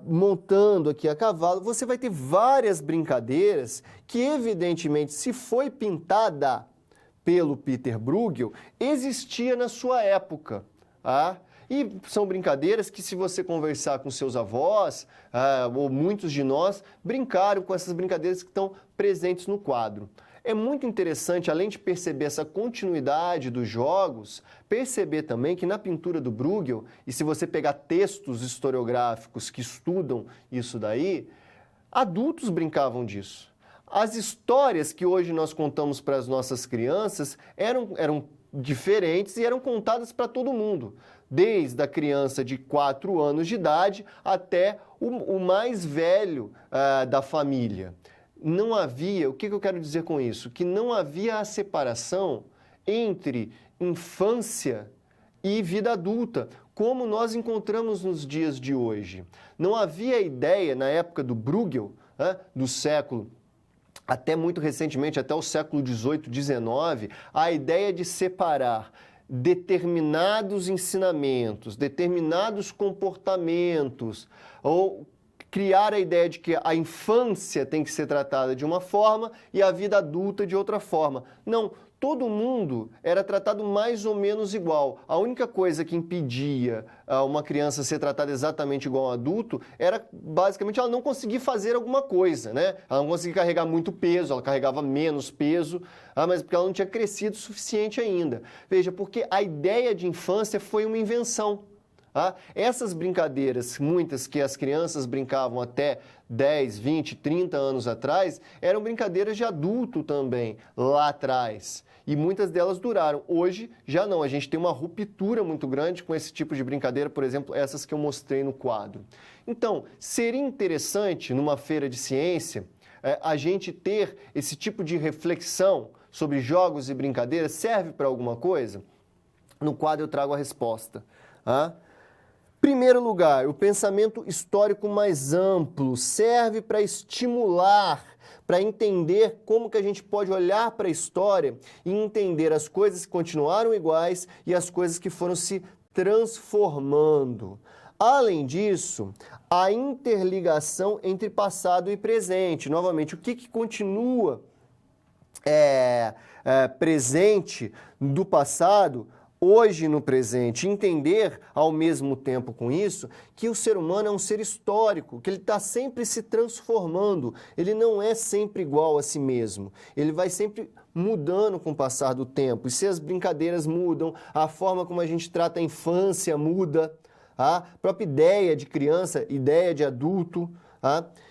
montando aqui a cavalo. Você vai ter várias brincadeiras que, evidentemente, se foi pintada pelo Peter Bruegel, existia na sua época. E são brincadeiras que, se você conversar com seus avós, ou muitos de nós, brincaram com essas brincadeiras que estão presentes no quadro. É muito interessante, além de perceber essa continuidade dos jogos, perceber também que na pintura do Bruegel, e se você pegar textos historiográficos que estudam isso daí, adultos brincavam disso. As histórias que hoje nós contamos para as nossas crianças eram diferentes e eram contadas para todo mundo, desde a criança de 4 anos de idade até o mais velho da família. Não havia, o que eu quero dizer com isso? Que não havia a separação entre infância e vida adulta, como nós encontramos nos dias de hoje. Não havia ideia, na época do Bruegel, do século até muito recentemente, até o século XVIII, XIX, a ideia de separar determinados ensinamentos, determinados comportamentos, ou criar a ideia de que a infância tem que ser tratada de uma forma e a vida adulta de outra forma. Não, todo mundo era tratado mais ou menos igual. A única coisa que impedia uma criança ser tratada exatamente igual a um adulto era, basicamente, ela não conseguir fazer alguma coisa, né? Ela não conseguia carregar muito peso, ela carregava menos peso, mas porque ela não tinha crescido o suficiente ainda. Veja, porque a ideia de infância foi uma invenção. Essas brincadeiras, muitas que as crianças brincavam até 10, 20, 30 anos atrás, eram brincadeiras de adulto também, lá atrás. E muitas delas duraram. Hoje, já não. A gente tem uma ruptura muito grande com esse tipo de brincadeira, por exemplo, essas que eu mostrei no quadro. Então, seria interessante, numa feira de ciência, a gente ter esse tipo de reflexão sobre jogos e brincadeiras. Serve para alguma coisa? No quadro eu trago a resposta. Primeiro lugar, o pensamento histórico mais amplo serve para estimular, para entender como que a gente pode olhar para a história e entender as coisas que continuaram iguais e as coisas que foram se transformando. Além disso, a interligação entre passado e presente. Novamente, o que continua presente do passado hoje no presente, entender ao mesmo tempo com isso que o ser humano é um ser histórico, que ele está sempre se transformando, ele não é sempre igual a si mesmo, ele vai sempre mudando com o passar do tempo. E se as brincadeiras mudam, a forma como a gente trata a infância muda, a própria ideia de criança, ideia de adulto.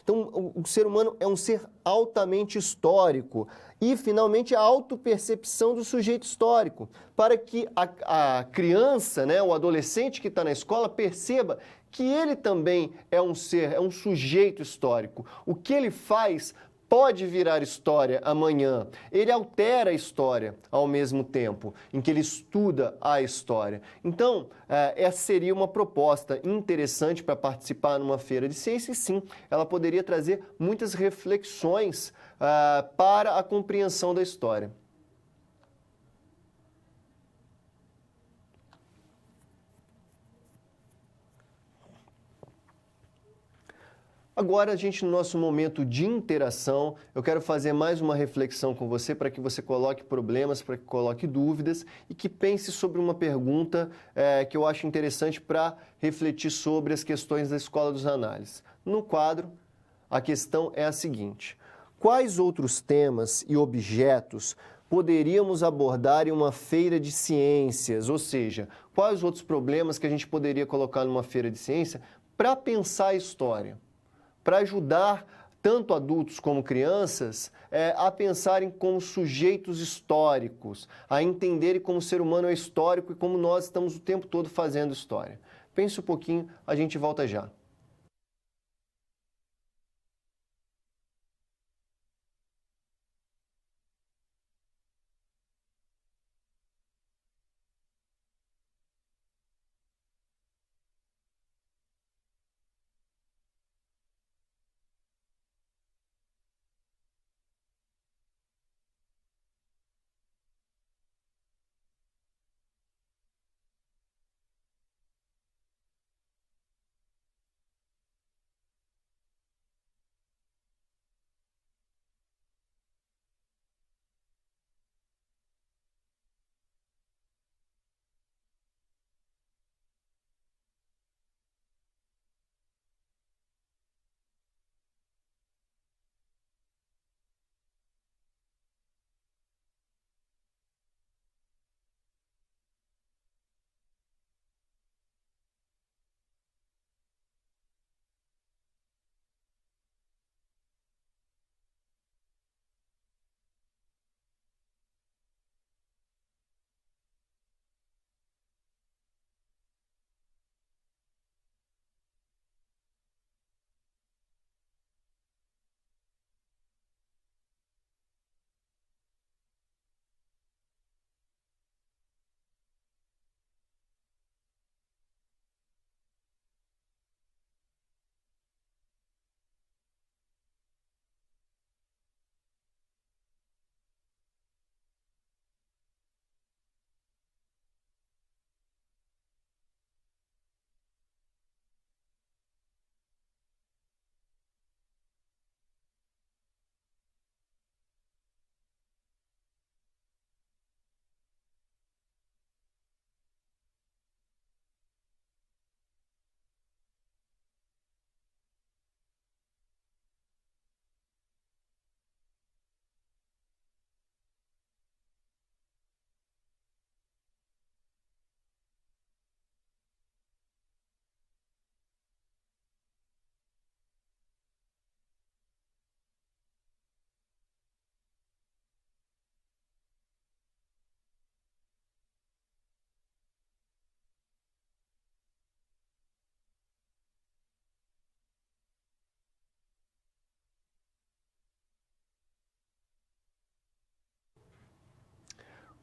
Então, o ser humano é um ser altamente histórico. E, finalmente, a autopercepção do sujeito histórico, para que a criança, né, o adolescente que está na escola, perceba que ele também é um ser, é um sujeito histórico. O que ele faz pode virar história amanhã. Ele altera a história ao mesmo tempo em que ele estuda a história. Então, essa seria uma proposta interessante para participar numa feira de ciência e sim, ela poderia trazer muitas reflexões para a compreensão da história. Agora, no nosso momento de interação, eu quero fazer mais uma reflexão com você para que você coloque problemas, para que coloque dúvidas e que pense sobre uma pergunta que eu acho interessante para refletir sobre as questões da Escola dos Análises. No quadro, a questão é a seguinte: quais outros temas e objetos poderíamos abordar em uma feira de ciências? Ou seja, quais outros problemas que a gente poderia colocar numa feira de ciência para pensar a história? Para ajudar tanto adultos como crianças a pensarem como sujeitos históricos, a entenderem como o ser humano é histórico e como nós estamos o tempo todo fazendo história. Pense um pouquinho, a gente volta já.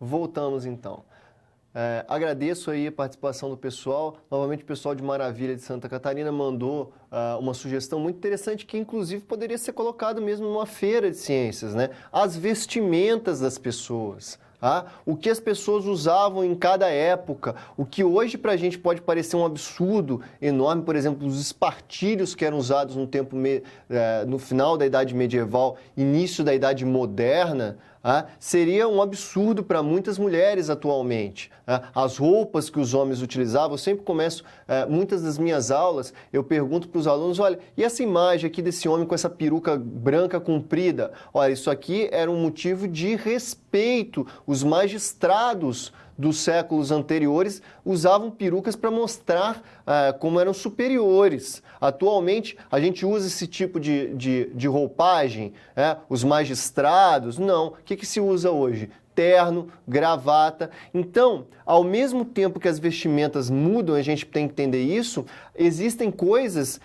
Voltamos então. Agradeço aí a participação do pessoal. Novamente, o pessoal de Maravilha de Santa Catarina mandou uma sugestão muito interessante que, inclusive, poderia ser colocado mesmo numa feira de ciências, né? As vestimentas das pessoas. O que as pessoas usavam em cada época, o que hoje para a gente pode parecer um absurdo enorme, por exemplo, os espartilhos que eram usados no final da Idade Medieval, início da Idade Moderna, seria um absurdo para muitas mulheres atualmente. As roupas que os homens utilizavam, eu sempre começo, muitas das minhas aulas, eu pergunto para os alunos, olha, e essa imagem aqui desse homem com essa peruca branca comprida? Olha, isso aqui era um motivo de respeito. Os magistrados dos séculos anteriores usavam perucas para mostrar como eram superiores. Atualmente, a gente usa esse tipo de roupagem, os magistrados, não. O que se usa hoje? Terno, gravata. Então, ao mesmo tempo que as vestimentas mudam, a gente tem que entender isso, existem coisas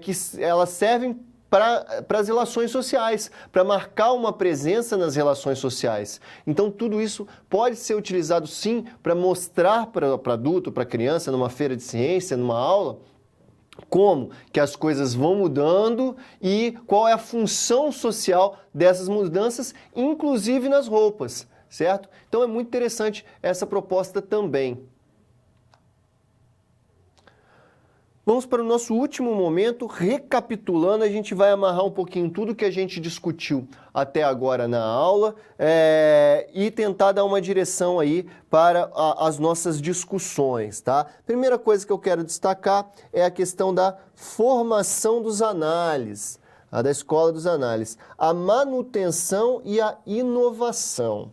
que elas servem para as relações sociais, para marcar uma presença nas relações sociais. Então, tudo isso pode ser utilizado, sim, para mostrar para adulto, para criança, numa feira de ciência, numa aula, como que as coisas vão mudando e qual é a função social dessas mudanças, inclusive nas roupas, certo? Então, é muito interessante essa proposta também. Vamos para o nosso último momento, recapitulando, a gente vai amarrar um pouquinho tudo que a gente discutiu até agora na aula e tentar dar uma direção aí para as nossas discussões, tá? Primeira coisa que eu quero destacar é a questão da formação dos análises, da escola dos análises, a manutenção e a inovação.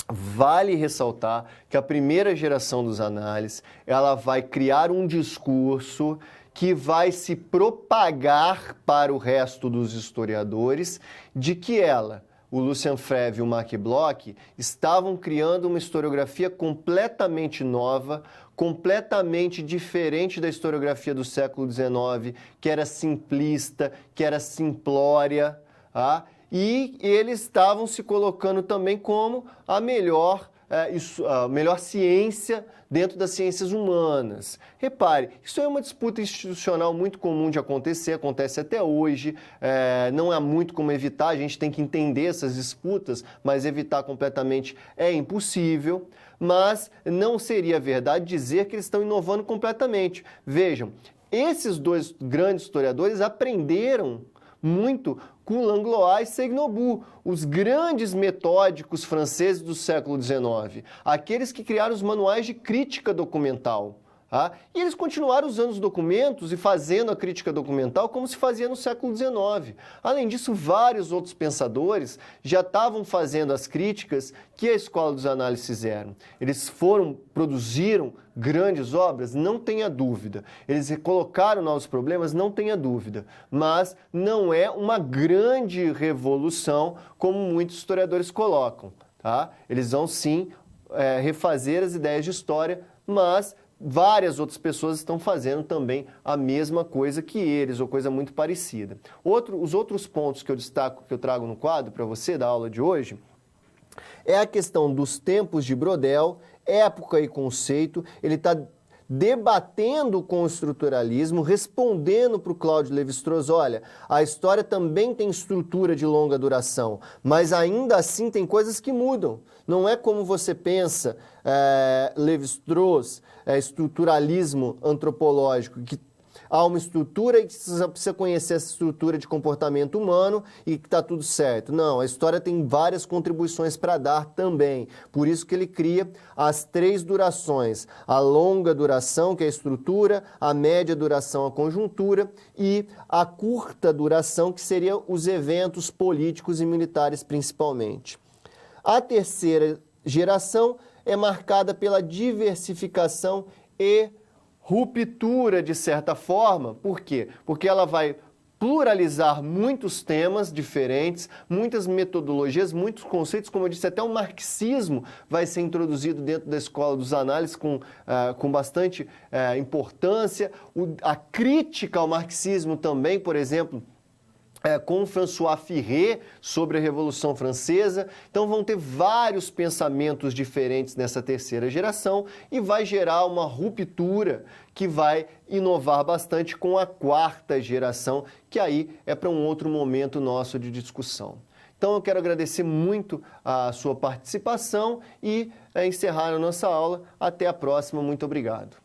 Vale ressaltar que a primeira geração dos análises, ela vai criar um discurso que vai se propagar para o resto dos historiadores de que o Lucian Febvre e o Marc Bloch estavam criando uma historiografia completamente nova, completamente diferente da historiografia do século XIX, que era simplista, que era simplória, e eles estavam se colocando também como a melhor ciência dentro das ciências humanas. Repare, isso é uma disputa institucional muito comum de acontecer, acontece até hoje, não há muito como evitar, a gente tem que entender essas disputas, mas evitar completamente é impossível, mas não seria verdade dizer que eles estão inovando completamente. Vejam, esses dois grandes historiadores aprenderam muito com Langlois e Seignobu, os grandes metódicos franceses do século XIX, aqueles que criaram os manuais de crítica documental. E eles continuaram usando os documentos e fazendo a crítica documental como se fazia no século XIX. Além disso, vários outros pensadores já estavam fazendo as críticas que a Escola dos Análises fizeram. Eles produziram grandes obras, não tenha dúvida. Eles colocaram novos problemas, não tenha dúvida. Mas não é uma grande revolução como muitos historiadores colocam. Eles vão sim refazer as ideias de história, mas várias outras pessoas estão fazendo também a mesma coisa que eles, ou coisa muito parecida. Os outros pontos que eu destaco, que eu trago no quadro para você da aula de hoje, é a questão dos tempos de Brodel, época e conceito. Ele está debatendo com o estruturalismo, respondendo para o Cláudio Lévi-Strauss, olha, a história também tem estrutura de longa duração, mas ainda assim tem coisas que mudam. Não é como você pensa, Lévi-Strauss, estruturalismo antropológico, que há uma estrutura e que você precisa conhecer essa estrutura de comportamento humano e que está tudo certo. Não, a história tem várias contribuições para dar também. Por isso que ele cria as 3 durações. A longa duração, que é a estrutura, a média duração, a conjuntura, e a curta duração, que seriam os eventos políticos e militares principalmente. A terceira geração é marcada pela diversificação e ruptura, de certa forma. Por quê? Porque ela vai pluralizar muitos temas diferentes, muitas metodologias, muitos conceitos, como eu disse, até o marxismo vai ser introduzido dentro da escola dos análises com bastante importância. A crítica ao marxismo também, por exemplo, com François Furet sobre a Revolução Francesa. Então vão ter vários pensamentos diferentes nessa terceira geração e vai gerar uma ruptura que vai inovar bastante com a quarta geração, que aí é para um outro momento nosso de discussão. Então eu quero agradecer muito a sua participação e encerrar a nossa aula. Até a próxima. Muito obrigado.